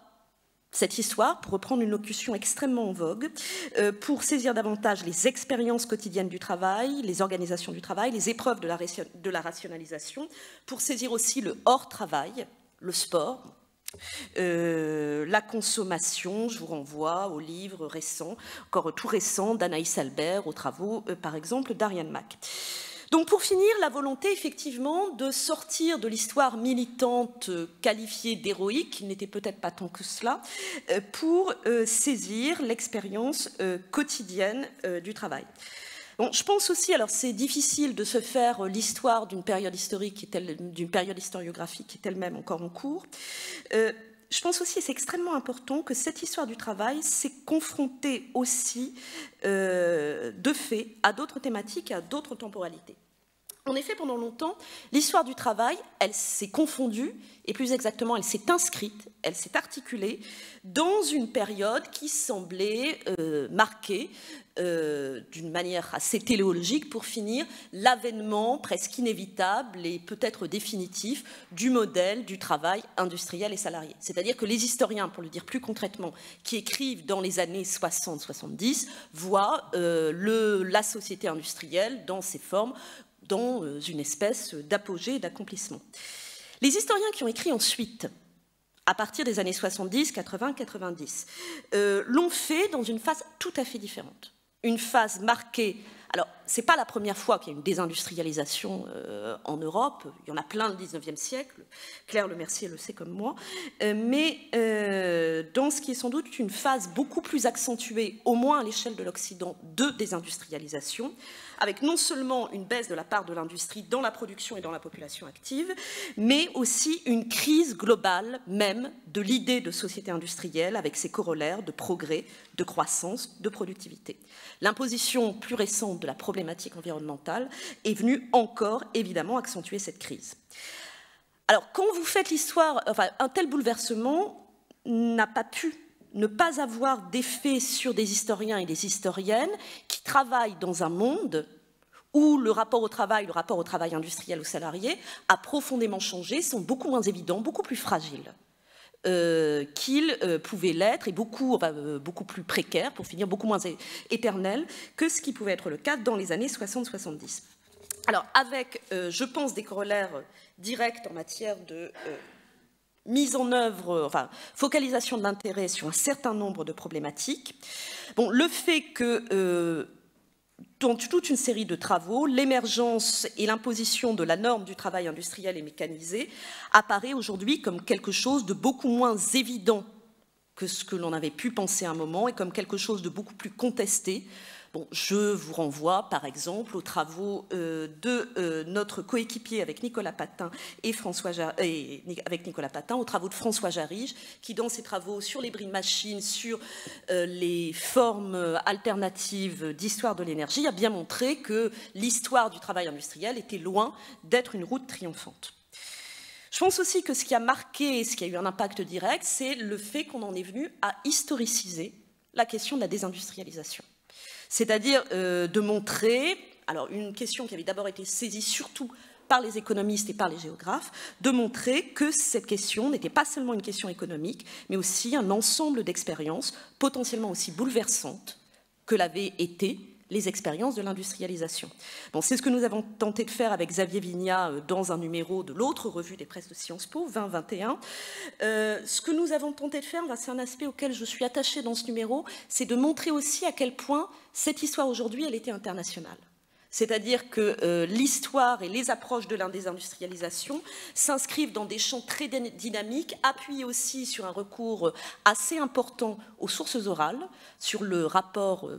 cette histoire, pour reprendre une locution extrêmement en vogue, pour saisir davantage les expériences quotidiennes du travail, les organisations du travail, les épreuves de la rationalisation, pour saisir aussi le hors-travail, le sport, la consommation. Je vous renvoie aux livres récents, encore tout récents, d'Anaïs Albert, aux travaux, par exemple, d'Ariane Mack. Donc pour finir, la volonté effectivement de sortir de l'histoire militante qualifiée d'héroïque, qui n'était peut-être pas tant que cela, pour saisir l'expérience quotidienne du travail. Bon, je pense aussi, alors c'est difficile de se faire l'histoire d'une période historique, d'une période historiographique qui est elle-même encore en cours. Je pense aussi, et c'est extrêmement important, que cette histoire du travail s'est confrontée aussi, de fait, à d'autres thématiques et à d'autres temporalités. En effet, pendant longtemps, l'histoire du travail, elle s'est confondue, et plus exactement, elle s'est inscrite, elle s'est articulée dans une période qui semblait marquée d'une manière assez téléologique, pour finir, l'avènement presque inévitable et peut-être définitif du modèle du travail industriel et salarié. C'est-à-dire que les historiens, pour le dire plus concrètement, qui écrivent dans les années 60-70, voient la société industrielle dans ses formes, dans une espèce d'apogée et d'accomplissement. Les historiens qui ont écrit ensuite, à partir des années 70, 80, 90, l'ont fait dans une phase tout à fait différente. Une phase marquée. Alors, ce n'est pas la première fois qu'il y a une désindustrialisation en Europe, il y en a plein le 19e siècle, Claire Lemercier le sait comme moi, mais dans ce qui est sans doute une phase beaucoup plus accentuée, au moins à l'échelle de l'Occident, de désindustrialisation, avec non seulement une baisse de la part de l'industrie dans la production et dans la population active, mais aussi une crise globale même de l'idée de société industrielle avec ses corollaires de progrès, de croissance, de productivité. L'imposition plus récente de la problématique environnementale est venue encore, évidemment, accentuer cette crise. Alors, quand vous faites l'histoire, enfin, un tel bouleversement n'a pas pu ne pas avoir d'effet sur des historiens et des historiennes qui travaillent dans un monde où le rapport au travail industriel aux salariés a profondément changé, sont beaucoup moins évidents, beaucoup plus fragiles qu'il pouvait l'être, et beaucoup plus précaires, pour finir, beaucoup moins éternels que ce qui pouvait être le cas dans les années 60-70. Alors, avec, je pense, des corollaires directs en matière de mise en œuvre, enfin, focalisation de l'intérêt sur un certain nombre de problématiques. Bon, le fait que, dans toute une série de travaux, l'émergence et l'imposition de la norme du travail industriel et mécanisé apparaît aujourd'hui comme quelque chose de beaucoup moins évident que ce que l'on avait pu penser à un moment, et comme quelque chose de beaucoup plus contesté. Bon, je vous renvoie par exemple aux travaux de notre coéquipier avec Nicolas Patin aux travaux de François Jarige, qui dans ses travaux sur les brilles machines, sur les formes alternatives d'histoire de l'énergie, a bien montré que l'histoire du travail industriel était loin d'être une route triomphante. Je pense aussi que ce qui a marqué, ce qui a eu un impact direct, c'est le fait qu'on en est venu à historiciser la question de la désindustrialisation. C'est-à-dire de montrer, alors une question qui avait d'abord été saisie surtout par les économistes et par les géographes, de montrer que cette question n'était pas seulement une question économique, mais aussi un ensemble d'expériences potentiellement aussi bouleversantes que l'avaient été les expériences de l'industrialisation. Bon, c'est ce que nous avons tenté de faire avec Xavier Vignat dans un numéro de l'autre revue des presses de Sciences Po, 2021. Ce que nous avons tenté de faire, c'est un aspect auquel je suis attachée dans ce numéro, c'est de montrer aussi à quel point cette histoire aujourd'hui, elle était internationale. C'est-à-dire que l'histoire et les approches de la désindustrialisation s'inscrivent dans des champs très dynamiques, appuyés aussi sur un recours assez important aux sources orales, sur le rapport,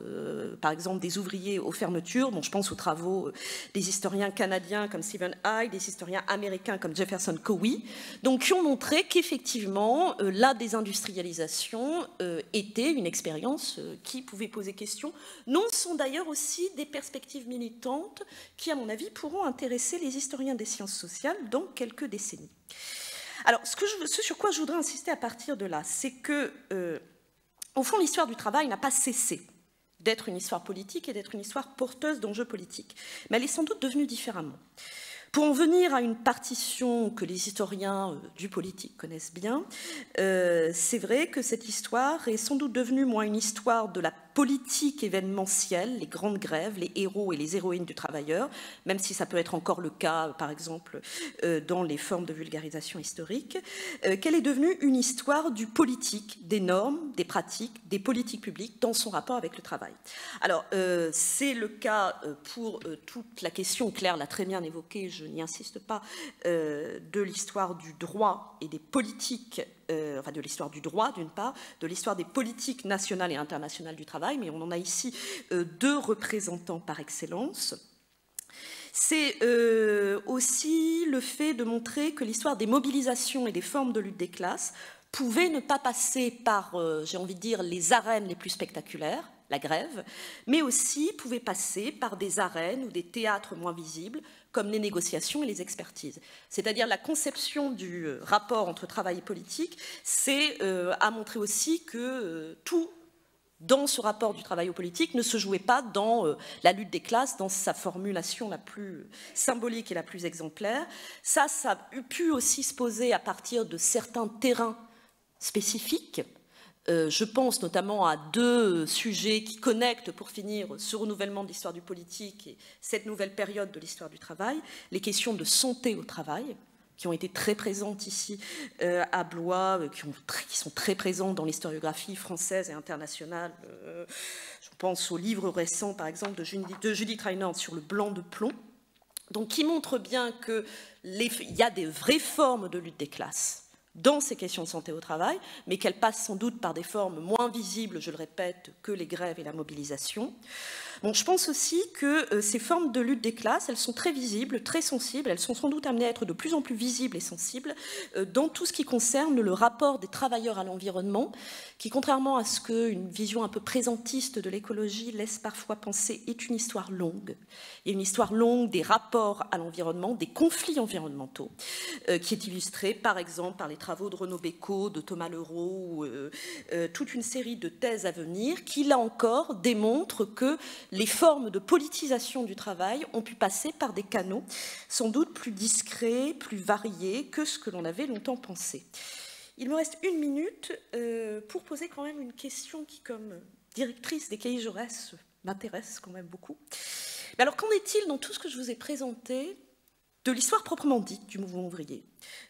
par exemple, des ouvriers aux fermetures. Bon, je pense aux travaux des historiens canadiens comme Stephen Hyde, des historiens américains comme Jefferson Cowie, donc qui ont montré qu'effectivement, la désindustrialisation était une expérience qui pouvait poser question, non sans d'ailleurs aussi des perspectives militantes qui, à mon avis, pourront intéresser les historiens des sciences sociales dans quelques décennies. Alors, ce sur quoi je voudrais insister à partir de là, c'est que, au fond, l'histoire du travail n'a pas cessé d'être une histoire politique et d'être une histoire porteuse d'enjeux politiques, mais elle est sans doute devenue différemment. Pour en venir à une partition que les historiens du politique connaissent bien, c'est vrai que cette histoire est sans doute devenue, moins une histoire de la politique événementielle, les grandes grèves, les héros et les héroïnes du travailleur, même si ça peut être encore le cas, par exemple, dans les formes de vulgarisation historique, qu'elle est devenue une histoire du politique, des normes, des pratiques, des politiques publiques dans son rapport avec le travail. Alors, c'est le cas pour toute la question, Claire l'a très bien évoquée, je n'y insiste pas, de l'histoire du droit et des politiques, enfin de l'histoire du droit d'une part, de l'histoire des politiques nationales et internationales du travail, mais on en a ici deux représentants par excellence. C'est aussi le fait de montrer que l'histoire des mobilisations et des formes de lutte des classes pouvait ne pas passer par, j'ai envie de dire, les arènes les plus spectaculaires, la grève, mais aussi pouvait passer par des arènes ou des théâtres moins visibles, comme les négociations et les expertises. C'est-à-dire la conception du rapport entre travail et politique, c'est à montrer aussi que tout dans ce rapport du travail au politique ne se jouait pas dans la lutte des classes, dans sa formulation la plus symbolique et la plus exemplaire. Ça a pu aussi se poser à partir de certains terrains spécifiques. Je pense notamment à deux sujets qui connectent, pour finir, ce renouvellement de l'histoire du politique et cette nouvelle période de l'histoire du travail, les questions de santé au travail, qui ont été très présentes ici à Blois, qui sont très présentes dans l'historiographie française et internationale. Je pense au livre récent, par exemple, de Judith Reinhold sur le blanc de plomb, donc qui montre bien qu'il y a des vraies formes de lutte des classes dans ces questions de santé au travail, mais qu'elles passent sans doute par des formes moins visibles, je le répète, que les grèves et la mobilisation. Bon, je pense aussi que ces formes de lutte des classes, elles sont très visibles, très sensibles, elles sont sans doute amenées à être de plus en plus visibles et sensibles dans tout ce qui concerne le rapport des travailleurs à l'environnement, qui, contrairement à ce qu'une vision un peu présentiste de l'écologie laisse parfois penser, est une histoire longue. Il y a une histoire longue des rapports à l'environnement, des conflits environnementaux, qui est illustrée par exemple par les travaux de Renaud Bécaud, de Thomas Leroux, toute une série de thèses à venir qui, là encore, démontrent que les formes de politisation du travail ont pu passer par des canaux sans doute plus discrets, plus variés que ce que l'on avait longtemps pensé. Il me reste une minute pour poser quand même une question qui, comme directrice des cahiers Jaurès, m'intéresse quand même beaucoup. Mais alors, qu'en est-il dans tout ce que je vous ai présenté de l'histoire proprement dite du mouvement ouvrier,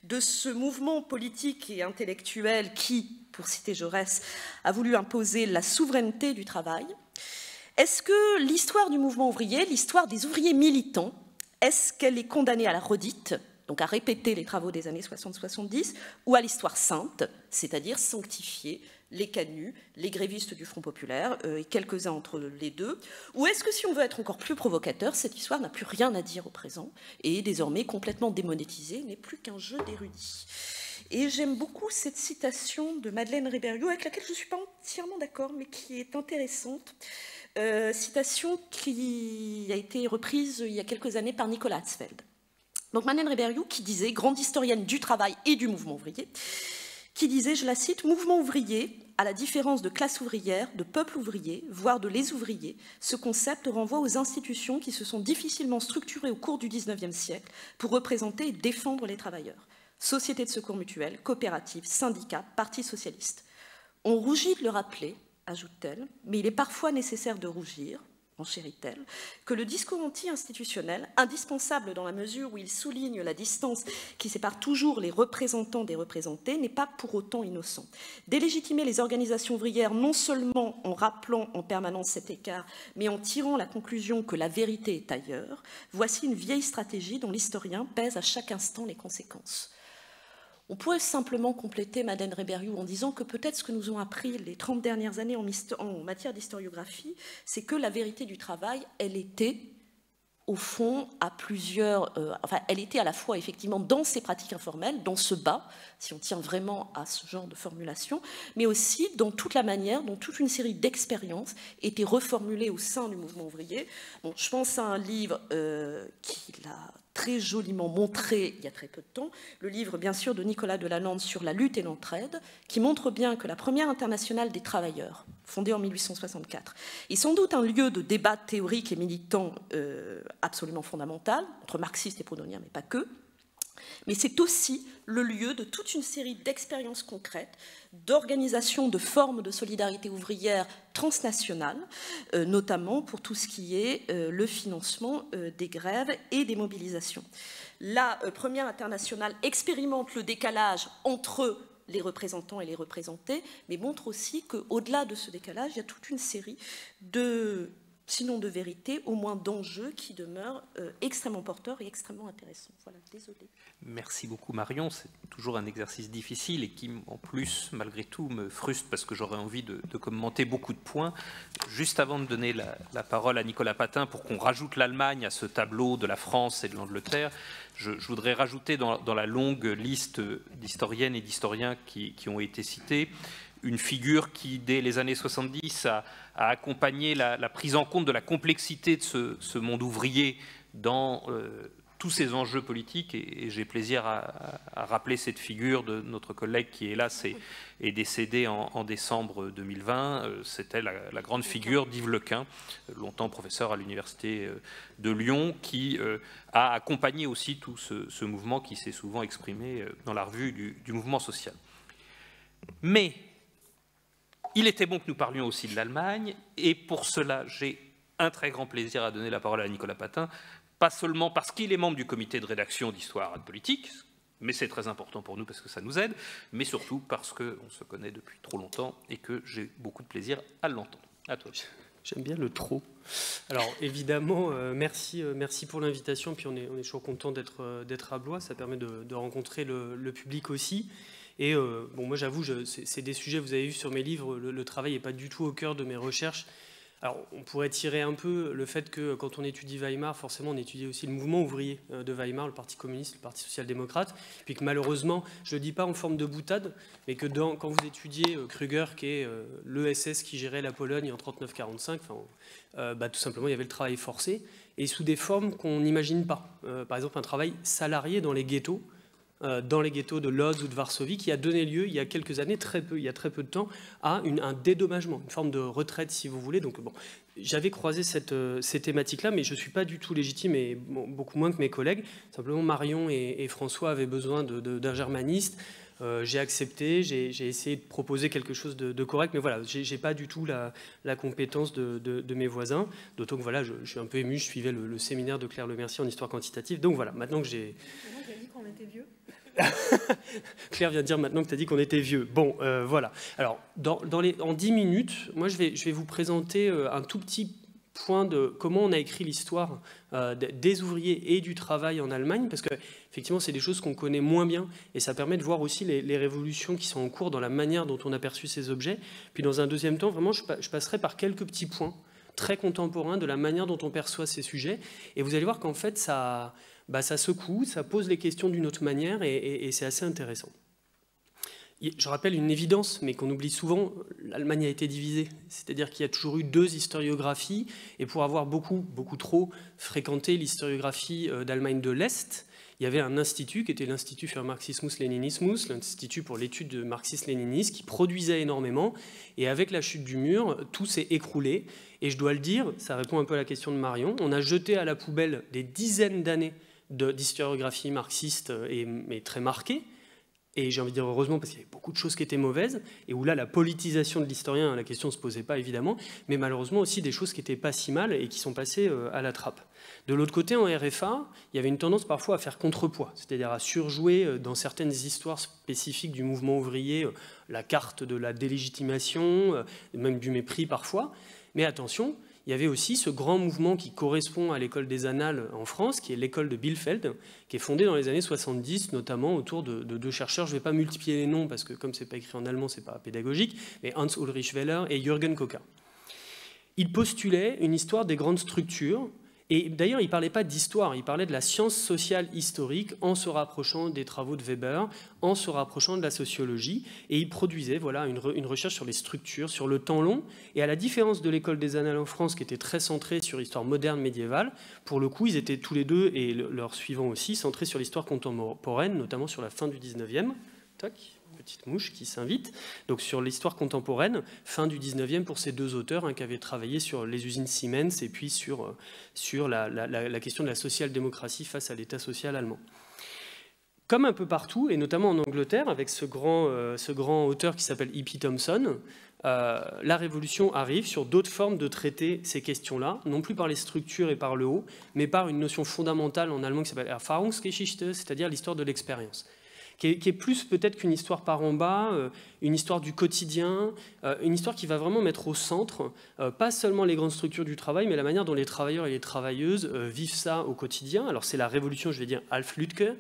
de ce mouvement politique et intellectuel qui, pour citer Jaurès, a voulu imposer la souveraineté du travail? Est-ce que l'histoire du mouvement ouvrier, l'histoire des ouvriers militants, est-ce qu'elle est condamnée à la redite, donc à répéter les travaux des années 60-70, ou à l'histoire sainte, c'est-à-dire sanctifier les canuts, les grévistes du Front populaire, et quelques-uns entre les deux? Ou est-ce que, si on veut être encore plus provocateur, cette histoire n'a plus rien à dire au présent, et est désormais complètement démonétisée, n'est plus qu'un jeu d'érudits? Et j'aime beaucoup cette citation de Madeleine Rébériou, avec laquelle je ne suis pas entièrement d'accord, mais qui est intéressante. Citation qui a été reprise il y a quelques années par Nicolas Hatzfeld. Donc Madeleine Rébériou qui disait, grande historienne du travail et du mouvement ouvrier, qui disait, je la cite, « Mouvement ouvrier, à la différence de classe ouvrière, de peuple ouvrier, voire de les ouvriers, ce concept renvoie aux institutions qui se sont difficilement structurées au cours du XIXe siècle pour représenter et défendre les travailleurs. Société de secours mutuels, coopératives, syndicats, parti socialiste. On rougit de le rappeler, ajoute-t-elle, mais il est parfois nécessaire de rougir, enchérit-elle, que le discours anti-institutionnel, indispensable dans la mesure où il souligne la distance qui sépare toujours les représentants des représentés, n'est pas pour autant innocent. Délégitimer les organisations ouvrières non seulement en rappelant en permanence cet écart, mais en tirant la conclusion que la vérité est ailleurs, voici une vieille stratégie dont l'historien pèse à chaque instant les conséquences. On pourrait simplement compléter Madeleine Rebériou en disant que peut-être ce que nous ont appris les 30 dernières années en matière d'historiographie, c'est que la vérité du travail, elle était au fond à plusieurs... elle était à la fois effectivement dans ces pratiques informelles, dans ce bas, si on tient vraiment à ce genre de formulation, mais aussi dans toute la manière dont toute une série d'expériences étaient reformulées au sein du mouvement ouvrier. Bon, je pense à un livre qui l'a très joliment montré il y a très peu de temps, le livre bien sûr de Nicolas Delalande sur la lutte et l'entraide, qui montre bien que la première internationale des travailleurs, fondée en 1864, est sans doute un lieu de débat théorique et militant absolument fondamental, entre marxistes et proudhoniens, mais pas que, mais c'est aussi le lieu de toute une série d'expériences concrètes, d'organisation de formes de solidarité ouvrière transnationale, notamment pour tout ce qui est le financement des grèves et des mobilisations. La première internationale expérimente le décalage entre les représentants et les représentés, mais montre aussi qu'au-delà de ce décalage, il y a toute une série de, sinon de vérités, au moins d'enjeux qui demeurent extrêmement porteurs et extrêmement intéressants. Voilà, désolée. Merci beaucoup Marion, c'est toujours un exercice difficile et qui en plus malgré tout me frustre parce que j'aurais envie de commenter beaucoup de points. Juste avant de donner la parole à Nicolas Patin pour qu'on rajoute l'Allemagne à ce tableau de la France et de l'Angleterre, je voudrais rajouter dans la longue liste d'historiennes et d'historiens qui ont été cités une figure qui dès les années 70 a accompagné la prise en compte de la complexité de ce monde ouvrier dans tous ces enjeux politiques, et j'ai plaisir à rappeler cette figure de notre collègue qui, hélas, est décédé en décembre 2020. C'était la grande figure d'Yves Lequin, longtemps professeur à l'Université de Lyon, qui a accompagné aussi tout ce mouvement qui s'est souvent exprimé dans la revue du mouvement social. Mais il était bon que nous parlions aussi de l'Allemagne, et pour cela, j'ai un très grand plaisir à donner la parole à Nicolas Patin, pas seulement parce qu'il est membre du comité de rédaction d'Histoire et de politique, mais c'est très important pour nous parce que ça nous aide, mais surtout parce qu'on se connaît depuis trop longtemps et que j'ai beaucoup de plaisir à l'entendre. À toi. J'aime bien le trop. Alors évidemment, merci pour l'invitation, puis on est toujours content d'être à Blois, ça permet de rencontrer le public aussi. Et bon, moi j'avoue, c'est des sujets, vous avez vu sur mes livres, le travail n'est pas du tout au cœur de mes recherches. Alors, on pourrait tirer un peu le fait que quand on étudie Weimar, forcément on étudie aussi le mouvement ouvrier de Weimar, le Parti communiste, le Parti social-démocrate, puis que malheureusement, je ne le dis pas en forme de boutade, mais que quand vous étudiez Krüger, qui est l'ESS qui gérait la Pologne en 39-45, tout simplement il y avait le travail forcé, et sous des formes qu'on n'imagine pas. Par exemple, un travail salarié dans les ghettos de Lodz ou de Varsovie, qui a donné lieu, il y a quelques années, il y a très peu de temps, à un dédommagement, une forme de retraite, si vous voulez. Donc, bon, j'avais croisé ces thématiques-là, mais je ne suis pas du tout légitime, et beaucoup moins que mes collègues. Simplement, Marion et François avaient besoin d'un germaniste. J'ai accepté, j'ai essayé de proposer quelque chose de correct, mais voilà, je n'ai pas du tout la compétence de mes voisins, d'autant que voilà, je suis un peu ému, je suivais le séminaire de Claire Lemercier en histoire quantitative, donc voilà, maintenant que j'ai... J'ai dit qu'on était vieux. Claire vient de dire maintenant que tu as dit qu'on était vieux. Bon, voilà. Alors, en 10 minutes, moi, je vais vous présenter un tout petit point de comment on a écrit l'histoire des ouvriers et du travail en Allemagne, parce que effectivement, c'est des choses qu'on connaît moins bien, et ça permet de voir aussi les révolutions qui sont en cours dans la manière dont on a perçu ces objets. Puis dans un deuxième temps, vraiment, je passerai par quelques petits points très contemporains de la manière dont on perçoit ces sujets, et vous allez voir qu'en fait, ça secoue, ça pose les questions d'une autre manière, et c'est assez intéressant. Je rappelle une évidence, mais qu'on oublie souvent, l'Allemagne a été divisée. C'est-à-dire qu'il y a toujours eu 2 historiographies, et pour avoir beaucoup trop fréquenté l'historiographie d'Allemagne de l'Est, il y avait un institut qui était l'Institut für Marxismus-Leninismus, l'Institut pour l'étude de marxisme-léninisme, qui produisait énormément, et avec la chute du mur, tout s'est écroulé. Et je dois le dire, ça répond un peu à la question de Marion, on a jeté à la poubelle des dizaines d'années d'historiographie marxiste mais très marquée, et j'ai envie de dire heureusement parce qu'il y avait beaucoup de choses qui étaient mauvaises, et où là la politisation de l'historien, la question ne se posait pas évidemment, mais malheureusement aussi des choses qui n'étaient pas si mal et qui sont passées à la trappe. De l'autre côté, en RFA, il y avait une tendance parfois à faire contrepoids, c'est-à-dire à surjouer dans certaines histoires spécifiques du mouvement ouvrier la carte de la délégitimation, même du mépris parfois. Mais attention, il y avait aussi ce grand mouvement qui correspond à l'école des Annales en France, qui est l'école de Bielefeld, qui est fondée dans les années 70, notamment autour de deux chercheurs. Je ne vais pas multiplier les noms, parce que comme ce n'est pas écrit en allemand, ce n'est pas pédagogique, mais Hans Ulrich Weller et Jürgen Koka. Ils postulaient une histoire des grandes structures, et d'ailleurs, il ne parlait pas d'histoire, il parlait de la science sociale historique en se rapprochant des travaux de Weber, en se rapprochant de la sociologie, et il produisait voilà, une recherche sur les structures, sur le temps long, et à la différence de l'école des Annales en France, qui était très centrée sur l'histoire moderne médiévale, pour le coup, ils étaient tous les deux, et leurs suivants aussi, centrés sur l'histoire contemporaine, notamment sur la fin du 19e. Toc. Petite mouche qui s'invite, donc sur l'histoire contemporaine, fin du 19e pour ces deux auteurs qui avaient travaillé sur les usines Siemens et puis sur la question de la social-démocratie face à l'État social allemand. Comme un peu partout, et notamment en Angleterre, avec ce grand auteur qui s'appelle E.P. Thompson, la Révolution arrive sur d'autres formes de traiter ces questions-là, non plus par les structures et par le haut, mais par une notion fondamentale en allemand qui s'appelle Erfahrungsgeschichte, c'est-à-dire l'histoire de l'expérience. Qui est plus peut-être qu'une histoire par en bas, une histoire du quotidien, une histoire qui va vraiment mettre au centre, pas seulement les grandes structures du travail, mais la manière dont les travailleurs et les travailleuses vivent ça au quotidien. Alors c'est la révolution, je vais dire, Alf Lüdke,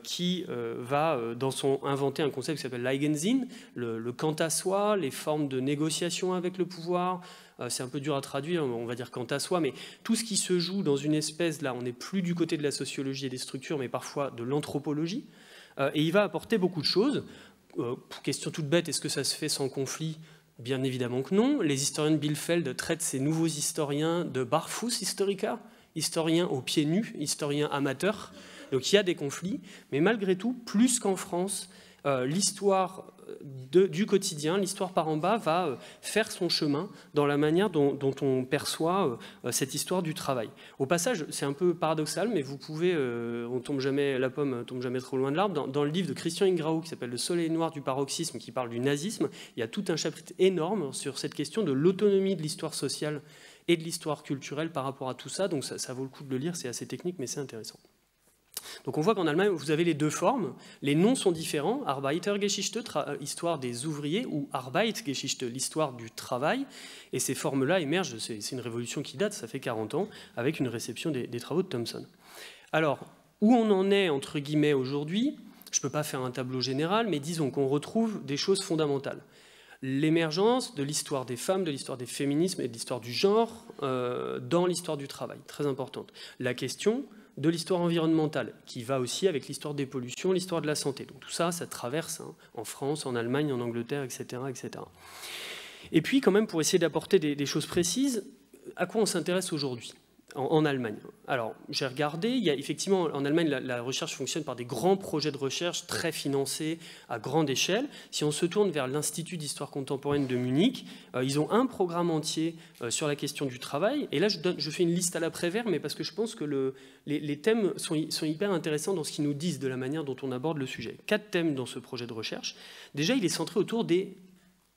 qui va inventer un concept qui s'appelle l'Eigensinn, le quant à soi, les formes de négociation avec le pouvoir. C'est un peu dur à traduire, on va dire quant à soi, mais tout ce qui se joue dans une espèce, là on n'est plus du côté de la sociologie et des structures, mais parfois de l'anthropologie. Et il va apporter beaucoup de choses. Question toute bête, est-ce que ça se fait sans conflit? Bien évidemment que non. Les historiens de Bielefeld traitent ces nouveaux historiens de Barfußhistoriker, historiens aux pieds nus, historiens amateurs. Donc il y a des conflits, mais malgré tout, plus qu'en France, l'histoire du quotidien, l'histoire par en bas va faire son chemin dans la manière dont on perçoit cette histoire du travail. Au passage, c'est un peu paradoxal, mais vous pouvez, la pomme tombe jamais trop loin de l'arbre, dans le livre de Christian Ingrao qui s'appelle Le soleil noir du paroxysme, qui parle du nazisme, il y a tout un chapitre énorme sur cette question de l'autonomie de l'histoire sociale et de l'histoire culturelle par rapport à tout ça, donc ça vaut le coup de le lire, c'est assez technique, mais c'est intéressant. Donc on voit qu'en Allemagne, vous avez les deux formes. Les noms sont différents. Arbeitergeschichte, histoire des ouvriers, ou Arbeitsgeschichte, l'histoire du travail. Et ces formes-là émergent, c'est une révolution qui date, ça fait 40 ans, avec une réception des travaux de Thompson. Alors, où on en est, entre guillemets, aujourd'hui, je ne peux pas faire un tableau général, mais disons qu'on retrouve des choses fondamentales. L'émergence de l'histoire des femmes, de l'histoire des féminismes et de l'histoire du genre dans l'histoire du travail, très importante. La question de l'histoire environnementale, qui va aussi avec l'histoire des pollutions, l'histoire de la santé. Donc tout ça, ça traverse en France, en Allemagne, en Angleterre, etc., etc. Et puis, quand même, pour essayer d'apporter des choses précises, à quoi on s'intéresse aujourd'hui en Allemagne? Alors, j'ai regardé, il y a effectivement, en Allemagne, la recherche fonctionne par des grands projets de recherche très financés à grande échelle. Si on se tourne vers l'Institut d'histoire contemporaine de Munich, ils ont un programme entier sur la question du travail. Et là, je fais une liste à l'après-vert, mais parce que je pense que les thèmes sont hyper intéressants dans ce qu'ils nous disent de la manière dont on aborde le sujet. 4 thèmes dans ce projet de recherche. Déjà, il est centré autour des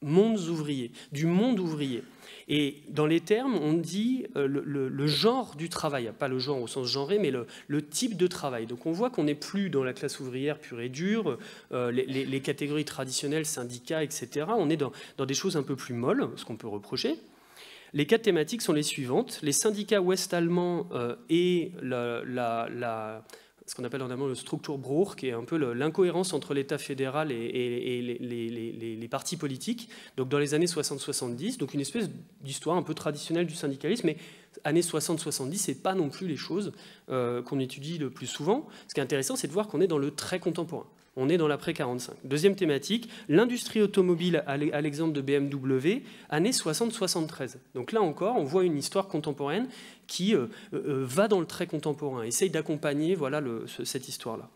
mondes ouvriers, du monde ouvrier. Et dans les termes, on dit le genre du travail, pas le genre au sens genré, mais le type de travail. Donc on voit qu'on n'est plus dans la classe ouvrière pure et dure, les catégories traditionnelles, syndicats, etc. On est dans des choses un peu plus molles, ce qu'on peut reprocher. Les 4 thématiques sont les suivantes. Les syndicats ouest-allemands et ce qu'on appelle en allemand le Strukturbruch, qui est un peu l'incohérence entre l'État fédéral et les partis politiques, donc dans les années 60-70, donc une espèce d'histoire un peu traditionnelle du syndicalisme, mais années 60-70, c'est pas non plus les choses qu'on étudie le plus souvent. Ce qui est intéressant, c'est de voir qu'on est dans le très contemporain. On est dans l'après-45. Deuxième thématique, l'industrie automobile, à l'exemple de BMW, années 60-73. Donc là encore, on voit une histoire contemporaine qui va dans le très contemporain, essaye d'accompagner voilà, cette histoire-là.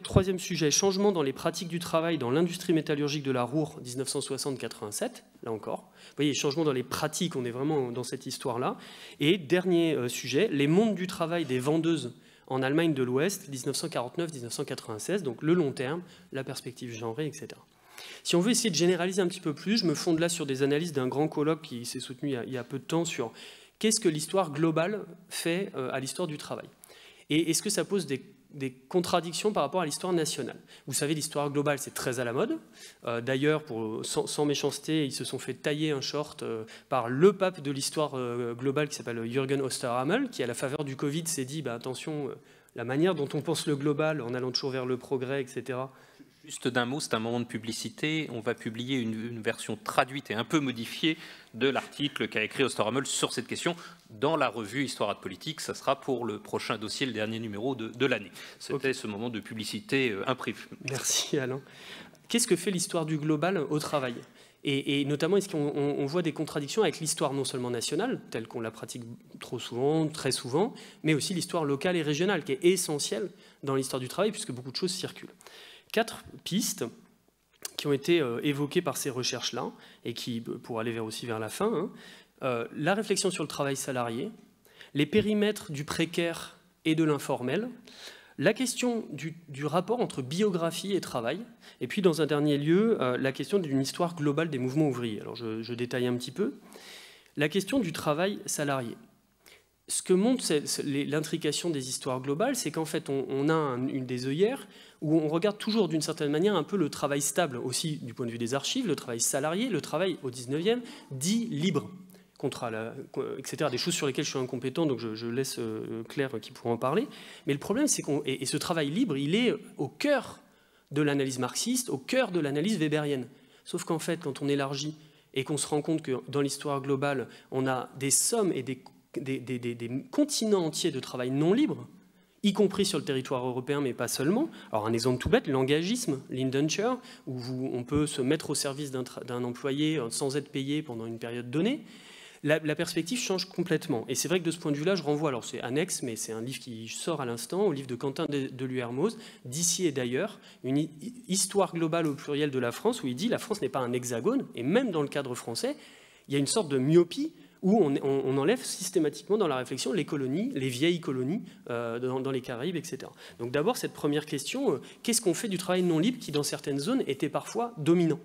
Troisième sujet, changement dans les pratiques du travail dans l'industrie métallurgique de la Ruhr, 1960-87, là encore. Vous voyez, changement dans les pratiques, on est vraiment dans cette histoire-là. Et dernier sujet, les mondes du travail des vendeuses en Allemagne de l'Ouest, 1949-1996, donc le long terme, la perspective genrée, etc. Si on veut essayer de généraliser un petit peu plus, je me fonde là sur des analyses d'un grand colloque qui s'est soutenu il y a peu de temps sur qu'est-ce que l'histoire globale fait à l'histoire du travail. Et est-ce que ça pose des contradictions par rapport à l'histoire nationale. Vous savez, l'histoire globale, c'est très à la mode. D'ailleurs, sans méchanceté, ils se sont fait tailler un short par le pape de l'histoire globale qui s'appelle Jürgen Osterhammel, qui, à la faveur du Covid, s'est dit attention, la manière dont on pense le global, en allant toujours vers le progrès, etc. Juste d'un mot, c'est un moment de publicité. On va publier une version traduite et un peu modifiée de l'article qu'a écrit Osterhammel sur cette question dans la revue Histoire et Politique. Ça sera pour le prochain dossier, le dernier numéro de l'année. C'était ce moment de publicité imprimé. Merci Alain. Qu'est-ce que fait l'histoire du global au travail ? Et notamment, est-ce qu'on voit des contradictions avec l'histoire non seulement nationale, telle qu'on la pratique trop souvent, très souvent, mais aussi l'histoire locale et régionale, qui est essentielle dans l'histoire du travail, puisque beaucoup de choses circulent. 4 pistes qui ont été évoquées par ces recherches-là, et qui, pour aller aussi vers la fin, la réflexion sur le travail salarié, les périmètres du précaire et de l'informel, la question du rapport entre biographie et travail, et puis dans un dernier lieu, la question d'une histoire globale des mouvements ouvriers. Alors je détaille un petit peu. La question du travail salarié. Ce que montre l'intrication des histoires globales, c'est qu'en fait, on a une des œillères où on regarde toujours d'une certaine manière un peu le travail stable, aussi du point de vue des archives, le travail salarié, le travail au 19e, dit libre, contrat, etc. Des choses sur lesquelles je suis incompétent, donc je laisse Claire qui pourra en parler. Mais le problème, c'est et ce travail libre, il est au cœur de l'analyse marxiste, au cœur de l'analyse weberienne. Sauf qu'en fait, quand on élargit et qu'on se rend compte que dans l'histoire globale, on a des sommes et des continents entiers de travail non libre, y compris sur le territoire européen, mais pas seulement. Alors un exemple tout bête, l'engagisme, l'indenture, où on peut se mettre au service d'un employé sans être payé pendant une période donnée. La perspective change complètement. Et c'est vrai que de ce point de vue-là, je renvoie, alors c'est annexe, mais c'est un livre qui sort à l'instant, au livre de Quentin Deluermoz, d'ici et d'ailleurs, une histoire globale au pluriel de la France, où il dit la France n'est pas un hexagone, et même dans le cadre français, il y a une sorte de myopie où on enlève systématiquement dans la réflexion les colonies, les vieilles colonies dans les Caraïbes, etc. Donc d'abord, cette première question, qu'est-ce qu'on fait du travail non libre qui, dans certaines zones, était parfois dominant ?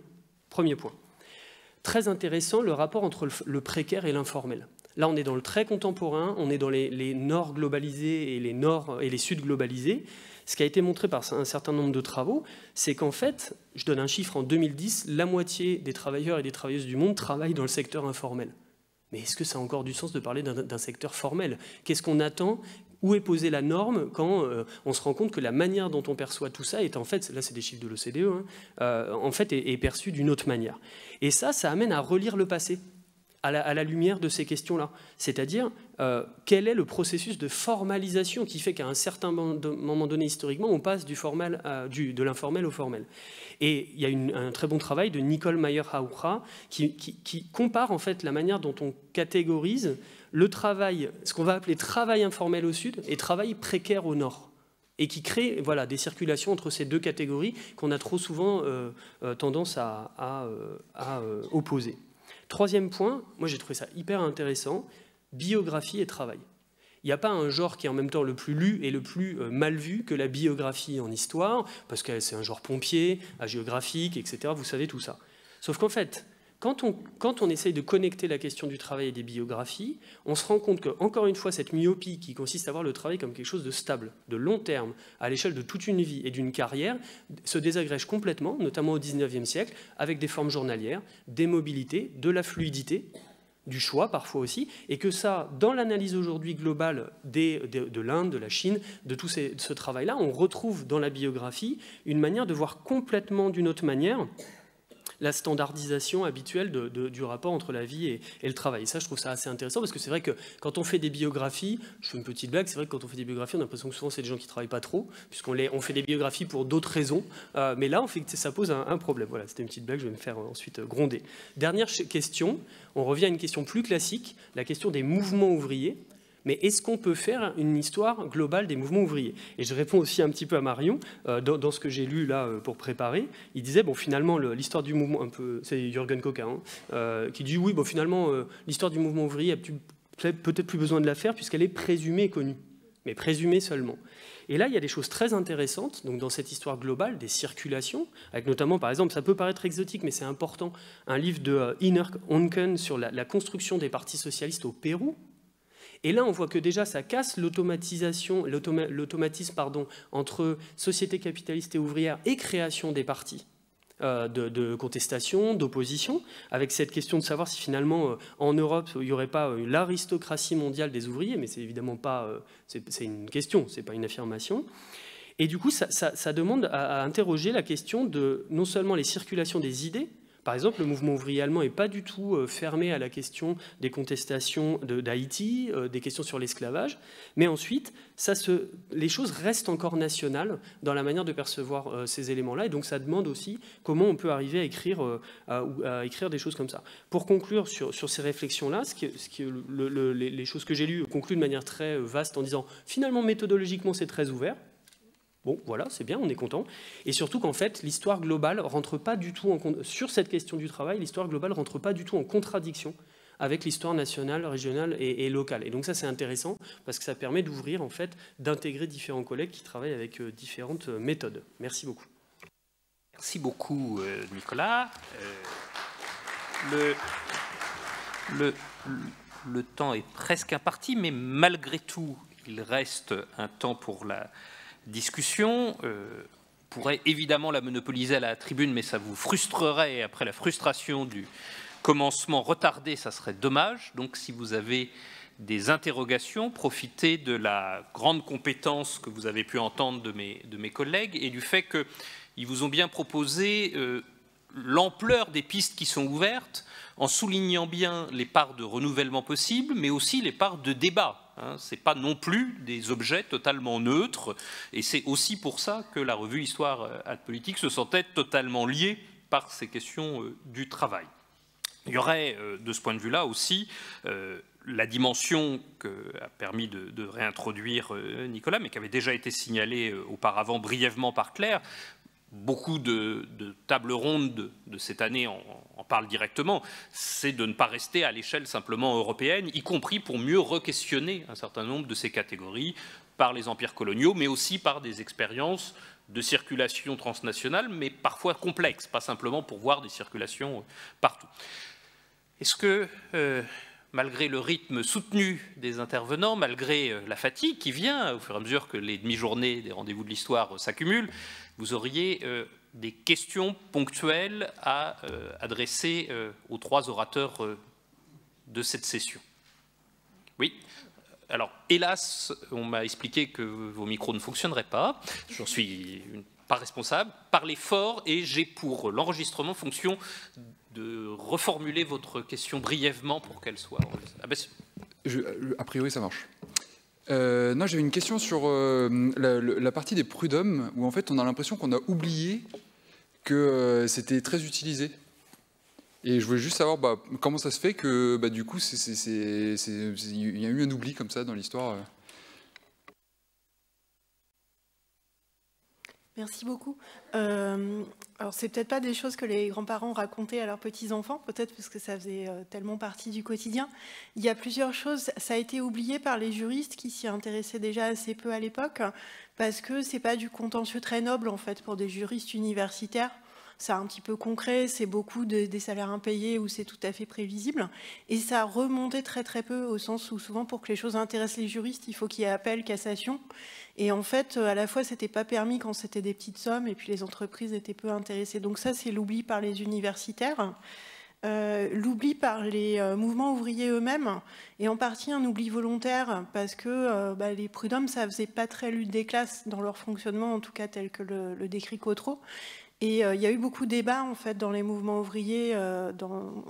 Premier point. Très intéressant, le rapport entre le précaire et l'informel. Là, on est dans le très contemporain, on est dans les nord globalisés et les sud globalisés. Ce qui a été montré par un certain nombre de travaux, c'est qu'en fait, je donne un chiffre, en 2010, la moitié des travailleurs et des travailleuses du monde travaillent dans le secteur informel. Mais est-ce que ça a encore du sens de parler d'un secteur formel ? Qu'est-ce qu'on attend ? Où est posée la norme quand on se rend compte que la manière dont on perçoit tout ça est en fait, là c'est des chiffres de l'OCDE, en fait est perçue d'une autre manière. Et ça amène à relire le passé à la lumière de ces questions-là. C'est-à-dire, quel est le processus de formalisation qui fait qu'à un certain moment donné, historiquement, on passe de l'informel au formel. Et il y a un très bon travail de Nicole Mayer-Haoura qui compare en fait la manière dont on catégorise le travail, ce qu'on va appeler travail informel au sud et travail précaire au nord. Et qui crée des circulations entre ces deux catégories qu'on a trop souvent tendance à opposer. Troisième point, moi j'ai trouvé ça hyper intéressant, biographie et travail. Il n'y a pas un genre qui est en même temps le plus lu et le plus mal vu que la biographie en histoire, parce que c'est un genre pompier, hagiographique, etc. Vous savez tout ça. Sauf qu'en fait, quand on essaye de connecter la question du travail et des biographies, on se rend compte que, encore une fois, cette myopie qui consiste à voir le travail comme quelque chose de stable, de long terme, à l'échelle de toute une vie et d'une carrière, se désagrège complètement, notamment au XIXe siècle, avec des formes journalières, des mobilités, de la fluidité, du choix parfois aussi, et que ça, dans l'analyse aujourd'hui globale de l'Inde, de la Chine, de tout ce travail-là, on retrouve dans la biographie une manière de voir complètement d'une autre manière la standardisation habituelle du rapport entre la vie et le travail. Et ça, je trouve ça assez intéressant, parce que c'est vrai que quand on fait des biographies, je fais une petite blague, c'est vrai que quand on fait des biographies, on a l'impression que souvent c'est des gens qui ne travaillent pas trop, puisqu'on fait des biographies pour d'autres raisons, mais là, ça pose un problème. Voilà, c'était une petite blague, je vais me faire ensuite gronder. Dernière question, on revient à une question plus classique, la question des mouvements ouvriers. Mais est-ce qu'on peut faire une histoire globale des mouvements ouvriers? Et je réponds aussi un petit peu à Marion, dans ce que j'ai lu là pour préparer. Il disait, bon, finalement, l'histoire du mouvement, c'est Jürgen Koka, qui dit, oui, bon, finalement, l'histoire du mouvement ouvrier a peut-être plus besoin de la faire, puisqu'elle est présumée et connue, mais présumée seulement. Et là, il y a des choses très intéressantes, donc dans cette histoire globale, des circulations, avec notamment, par exemple, ça peut paraître exotique, mais c'est important, un livre de Iner Onken sur la construction des partis socialistes au Pérou. Et là, on voit que déjà, ça casse l'automatisme entre société capitaliste et ouvrière et création des partis de contestation, d'opposition, avec cette question de savoir si finalement, en Europe, il n'y aurait pas l'aristocratie mondiale des ouvriers, mais c'est évidemment pas... c'est une question, c'est pas une affirmation. Et du coup, ça demande à interroger la question de non seulement les circulations des idées. Par exemple, le mouvement ouvrier allemand n'est pas du tout fermé à la question des contestations d'Haïti, des questions sur l'esclavage, mais ensuite, les choses restent encore nationales dans la manière de percevoir ces éléments-là, et donc ça demande aussi comment on peut arriver à écrire des choses comme ça. Pour conclure sur ces réflexions-là, les choses que j'ai lues concluent de manière très vaste en disant finalement méthodologiquement c'est très ouvert. Bon, voilà, c'est bien, on est content. Et surtout qu'en fait, l'histoire globale rentre pas du tout sur cette question du travail, l'histoire globale rentre pas du tout en contradiction avec l'histoire nationale, régionale et locale. Et donc ça, c'est intéressant parce que ça permet d'ouvrir, en fait, d'intégrer différents collègues qui travaillent avec différentes méthodes. Merci beaucoup. Merci beaucoup, Nicolas. Le temps est presque imparti, mais malgré tout, il reste un temps pour la discussion. Pourrait évidemment la monopoliser à la tribune, mais ça vous frustrerait, et après la frustration du commencement retardé, ça serait dommage. Donc si vous avez des interrogations, profitez de la grande compétence que vous avez pu entendre de mes collègues et du fait qu'ils vous ont bien proposé l'ampleur des pistes qui sont ouvertes, en soulignant bien les parts de renouvellement possibles, mais aussi les parts de débat. Ce n'est pas non plus des objets totalement neutres, et c'est aussi pour ça que la revue Histoire ad Politique se sentait totalement liée par ces questions du travail. Il y aurait, de ce point de vue-là aussi, la dimension qu'a permis de réintroduire Nicolas, mais qui avait déjà été signalée auparavant brièvement par Claire. Beaucoup de tables rondes de cette année en parlent directement, c'est de ne pas rester à l'échelle simplement européenne, y compris pour mieux re-questionner un certain nombre de ces catégories par les empires coloniaux, mais aussi par des expériences de circulation transnationale, mais parfois complexes, pas simplement pour voir des circulations partout. Est-ce que, malgré le rythme soutenu des intervenants, malgré la fatigue qui vient au fur et à mesure que les demi-journées des rendez-vous de l'histoire s'accumulent, vous auriez des questions ponctuelles à adresser aux trois orateurs de cette session? Oui. Alors, hélas, on m'a expliqué que vos micros ne fonctionneraient pas. J'en suis pas responsable. Parlez fort et j'ai pour l'enregistrement fonction de reformuler votre question brièvement pour qu'elle soit... Ah ben, a priori, ça marche. Non, j'avais une question sur la partie des prud'hommes, où en fait on a l'impression qu'on a oublié que c'était très utilisé. Et je voulais juste savoir comment ça se fait que du coup il y a eu un oubli comme ça dans l'histoire. Merci beaucoup. Alors, c'est peut-être pas des choses que les grands-parents racontaient à leurs petits-enfants, peut-être parce que ça faisait tellement partie du quotidien. Il y a plusieurs choses. Ça a été oublié par les juristes qui s'y intéressaient déjà assez peu à l'époque, parce que c'est pas du contentieux très noble, en fait, pour des juristes universitaires. C'est un petit peu concret, c'est beaucoup des salaires impayés où c'est tout à fait prévisible. Et ça a remonté très très peu, au sens où souvent pour que les choses intéressent les juristes, il faut qu'il y ait appel, cassation. Et en fait, à la fois, c'était pas permis quand c'était des petites sommes, et puis les entreprises étaient peu intéressées. Donc ça, c'est l'oubli par les universitaires. L'oubli par les mouvements ouvriers eux-mêmes, et en partie un oubli volontaire, parce que les prud'hommes, ça faisait pas très lutte des classes dans leur fonctionnement, en tout cas tel que le décrit Cotreau. Et il y a eu beaucoup de débats en fait, dans les mouvements ouvriers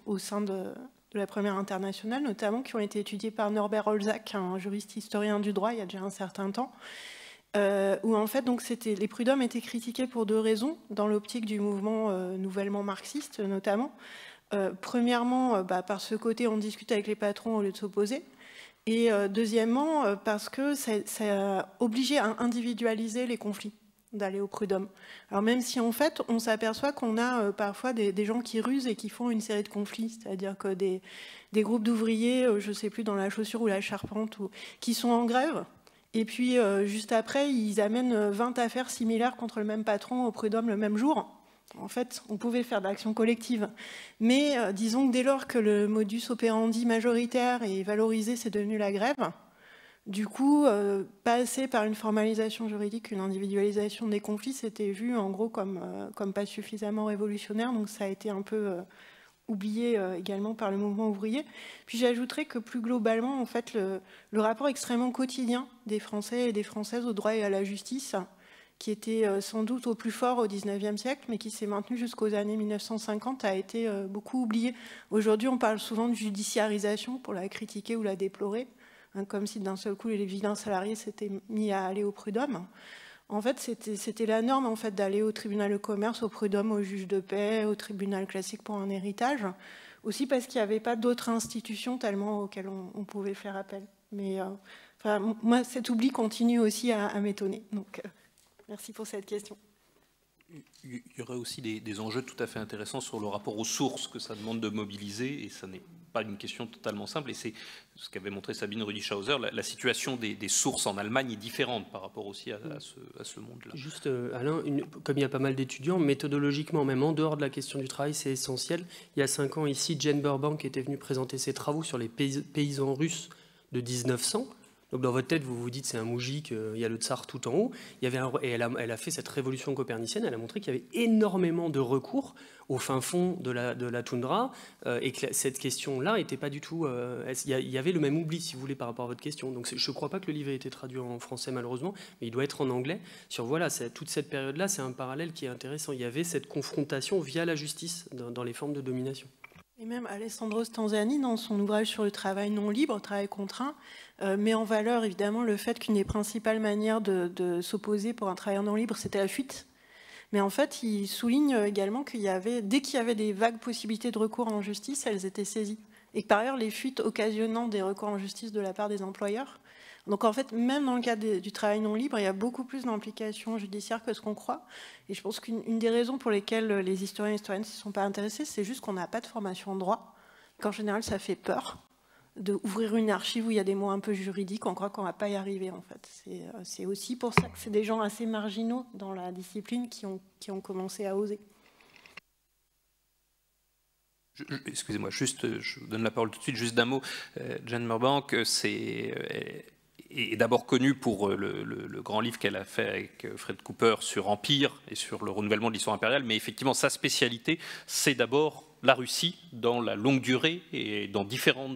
au sein de la Première Internationale, notamment qui ont été étudiés par Norbert Olzac, un juriste historien du droit, il y a déjà un certain temps, où en fait donc, les prud'hommes étaient critiqués pour 2 raisons, dans l'optique du mouvement nouvellement marxiste notamment. Premièrement, par ce côté, on discute avec les patrons au lieu de s'opposer. Et deuxièmement, parce que ça a obligé à individualiser les conflits, d'aller au prud'homme. Alors même si en fait, on s'aperçoit qu'on a parfois des gens qui rusent et qui font une série de conflits, c'est-à-dire que des groupes d'ouvriers, je ne sais plus, dans la chaussure ou la charpente, qui sont en grève, et puis juste après, ils amènent 20 affaires similaires contre le même patron au prud'homme le même jour. En fait, on pouvait faire de l'action collective. Mais disons que dès lors que le modus operandi majoritaire est valorisé, c'est devenu la grève. Du coup, passer par une formalisation juridique, une individualisation des conflits, c'était vu en gros comme pas suffisamment révolutionnaire. Donc ça a été un peu oublié également par le mouvement ouvrier. Puis j'ajouterais que plus globalement, en fait, le rapport extrêmement quotidien des Français et des Françaises au droit et à la justice, qui était sans doute au plus fort au XIXe siècle, mais qui s'est maintenu jusqu'aux années 1950, a été beaucoup oublié. Aujourd'hui, on parle souvent de judiciarisation pour la critiquer ou la déplorer, hein, comme si d'un seul coup les vilains salariés s'étaient mis à aller au prud'homme. En fait, c'était la norme en fait, d'aller au tribunal de commerce, au prud'homme, au juge de paix, au tribunal classique pour un héritage, aussi parce qu'il n'y avait pas d'autres institutions tellement auxquelles on pouvait faire appel. Mais moi, cet oubli continue aussi à m'étonner. Donc, merci pour cette question. Il y aurait aussi des enjeux tout à fait intéressants sur le rapport aux sources que ça demande de mobiliser, et ça n'est pas une question totalement simple, et c'est ce qu'avait montré Sabine Rüdischhauser, la situation des sources en Allemagne est différente par rapport aussi à ce monde-là. Juste, Alain, comme il y a pas mal d'étudiants, méthodologiquement, même en dehors de la question du travail, c'est essentiel. Il y a 5 ans, ici, Jane Burbank était venue présenter ses travaux sur les paysans russes de 1900. Donc dans votre tête, vous vous dites c'est un moujik, il y a le tsar tout en haut. Et elle a fait cette révolution copernicienne, elle a montré qu'il y avait énormément de recours au fin fond de la toundra, et que cette question-là n'était pas du tout... il y avait le même oubli, si vous voulez, par rapport à votre question. Donc je ne crois pas que le livre ait été traduit en français, malheureusement, mais il doit être en anglais. Sur voilà, toute cette période-là, c'est un parallèle qui est intéressant. Il y avait cette confrontation via la justice dans les formes de domination. Et même Alessandro Stanzani, dans son ouvrage sur le travail non libre, travail contraint, met en valeur évidemment le fait qu'une des principales manières de s'opposer pour un travailleur non libre, c'était la fuite. Mais en fait, il souligne également qu'il y avait, dès qu'il y avait des vagues possibilités de recours en justice, elles étaient saisies. Et que par ailleurs, les fuites occasionnant des recours en justice de la part des employeurs. Donc en fait, même dans le cadre du travail non libre, il y a beaucoup plus d'implications judiciaires que ce qu'on croit. Et je pense qu'une des raisons pour lesquelles les historiens et historiennes ne se sont pas intéressés, c'est juste qu'on n'a pas de formation en droit, qu'en général, ça fait peur d'ouvrir une archive où il y a des mots un peu juridiques, on croit qu'on ne va pas y arriver en fait. C'est aussi pour ça que c'est des gens assez marginaux dans la discipline qui ont commencé à oser. Excusez-moi, juste, je vous donne la parole tout de suite, juste d'un mot. Jane Burbank, est d'abord connue pour le grand livre qu'elle a fait avec Fred Cooper sur Empire et sur le renouvellement de l'histoire impériale, mais effectivement, sa spécialité, c'est d'abord la Russie dans la longue durée et dans différents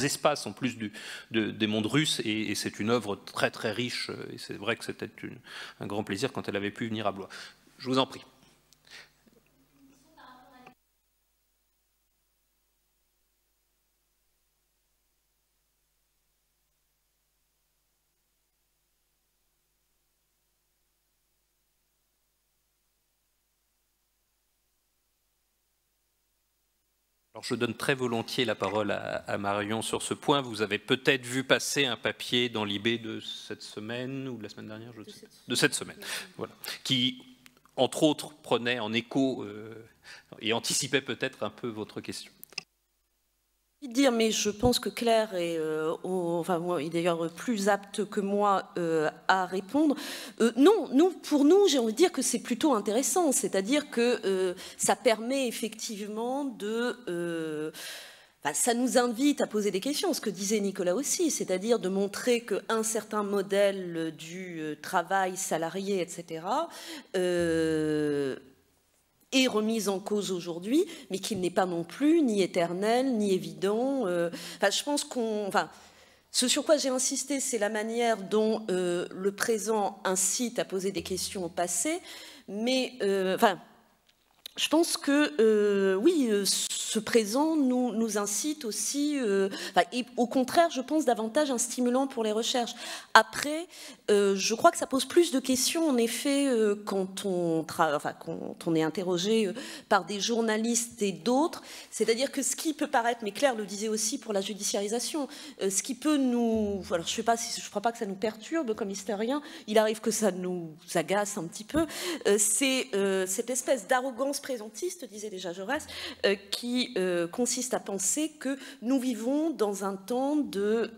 espaces en plus des mondes russes, et c'est une œuvre très très riche, et c'est vrai que c'était un grand plaisir quand elle avait pu venir à Blois. Je vous en prie. Alors, je donne très volontiers la parole à Marion sur ce point. Vous avez peut-être vu passer un papier dans l'IB de cette semaine ou de la semaine dernière, de cette semaine, voilà, qui, entre autres, prenait en écho et anticipait peut-être un peu votre question. Dire, mais je pense que Claire est, est d'ailleurs plus apte que moi à répondre. Non, pour nous, j'ai envie de dire que c'est plutôt intéressant, c'est-à-dire que ça permet effectivement de... ça nous invite à poser des questions, ce que disait Nicolas aussi, c'est-à-dire de montrer qu'un certain modèle du travail salarié, etc., est remise en cause aujourd'hui, mais qu'il n'est pas non plus ni éternel, ni évident. Je pense ce sur quoi j'ai insisté, c'est la manière dont le présent incite à poser des questions au passé, mais je pense que, oui, ce présent nous incite aussi, et au contraire, je pense, davantage un stimulant pour les recherches. Après, je crois que ça pose plus de questions, en effet, quand on est interrogé par des journalistes et d'autres. C'est-à-dire que ce qui peut paraître, mais Claire le disait aussi pour la judiciarisation, ce qui peut nous... Alors, je ne crois pas que ça nous perturbe comme historien, il arrive que ça nous agace un petit peu, c'est cette espèce d'arrogance présentiste, disait déjà Jaurès, qui consiste à penser que nous vivons dans un temps de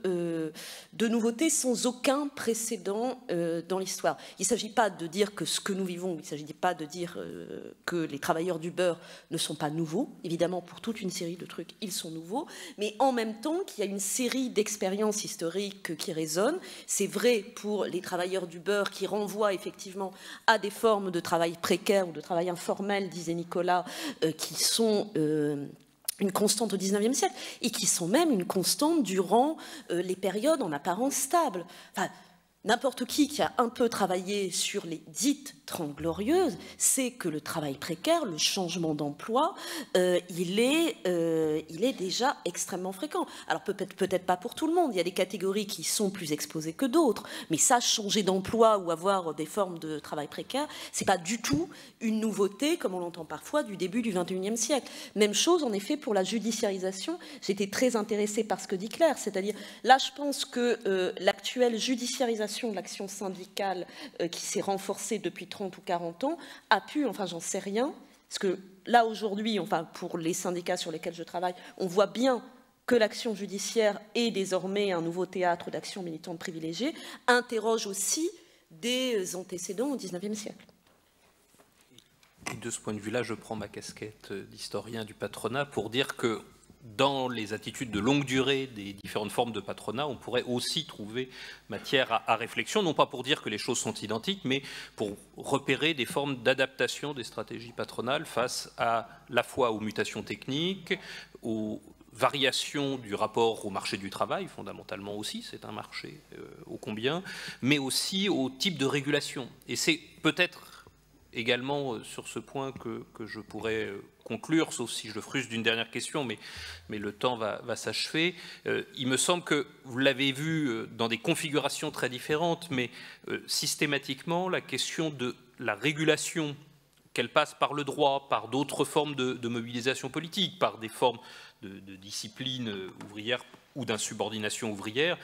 nouveautés sans aucun précédent dans l'histoire. Il ne s'agit pas de dire que ce que nous vivons, il ne s'agit pas de dire que les travailleurs du beurre ne sont pas nouveaux. Évidemment, pour toute une série de trucs, ils sont nouveaux, mais en même temps qu'il y a une série d'expériences historiques qui résonnent. C'est vrai pour les travailleurs du beurre qui renvoient effectivement à des formes de travail précaire ou de travail informel, disait Nicolas, qui sont une constante au XIXe siècle et qui sont même une constante durant les périodes en apparence stables. Enfin, n'importe qui a un peu travaillé sur les dites 30 glorieuses, c'est que le travail précaire, le changement d'emploi, il est déjà extrêmement fréquent. Alors peut-être pas pour tout le monde, il y a des catégories qui sont plus exposées que d'autres, mais ça, changer d'emploi ou avoir des formes de travail précaire, c'est pas du tout une nouveauté, comme on l'entend parfois, du début du XXIe siècle. Même chose, en effet, pour la judiciarisation. J'étais très intéressée par ce que dit Claire, c'est-à-dire, là, je pense que l'actuelle judiciarisation de l'action syndicale qui s'est renforcée depuis 30 ou 40 ans, a pu, enfin j'en sais rien, parce que là aujourd'hui, enfin pour les syndicats sur lesquels je travaille, on voit bien que l'action judiciaire est désormais un nouveau théâtre d'action militante privilégiée, interroge aussi des antécédents au XIXe siècle. Et de ce point de vue-là, je prends ma casquette d'historien du patronat pour dire que dans les attitudes de longue durée des différentes formes de patronat, on pourrait aussi trouver matière à réflexion, non pas pour dire que les choses sont identiques, mais pour repérer des formes d'adaptation des stratégies patronales face à la fois aux mutations techniques, aux variations du rapport au marché du travail, fondamentalement aussi, c'est un marché ô combien, mais aussi au type de régulation. Et c'est peut-être également sur ce point que je pourrais conclure, sauf si je le frustre d'une dernière question, mais le temps va s'achever. Il me semble que, vous l'avez vu dans des configurations très différentes, mais systématiquement, la question de la régulation, qu'elle passe par le droit, par d'autres formes de mobilisation politique, par des formes de discipline ouvrière ou d'insubordination ouvrière,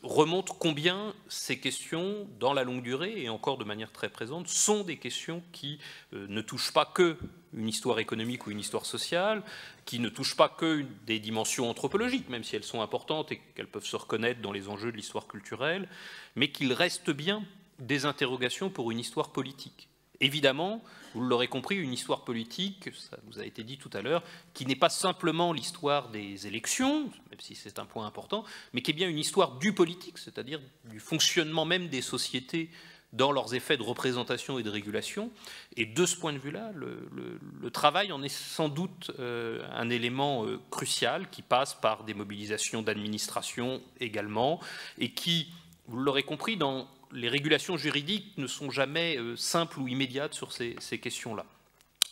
remontre combien ces questions, dans la longue durée, et encore de manière très présente, sont des questions qui ne touchent pas que une histoire économique ou une histoire sociale, qui ne touchent pas que des dimensions anthropologiques, même si elles sont importantes et qu'elles peuvent se reconnaître dans les enjeux de l'histoire culturelle, mais qu'il reste bien des interrogations pour une histoire politique. Évidemment, vous l'aurez compris, une histoire politique, ça vous a été dit tout à l'heure, qui n'est pas simplement l'histoire des élections, même si c'est un point important, mais qui est bien une histoire du politique, c'est-à-dire du fonctionnement même des sociétés dans leurs effets de représentation et de régulation. Et de ce point de vue-là, le travail en est sans doute un élément crucial qui passe par des mobilisations d'administration également, et qui, vous l'aurez compris, dans les régulations juridiques ne sont jamais simples ou immédiates sur ces questions-là.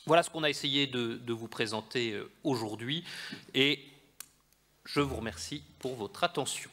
Voilà ce qu'on a essayé de vous présenter aujourd'hui et je vous remercie pour votre attention.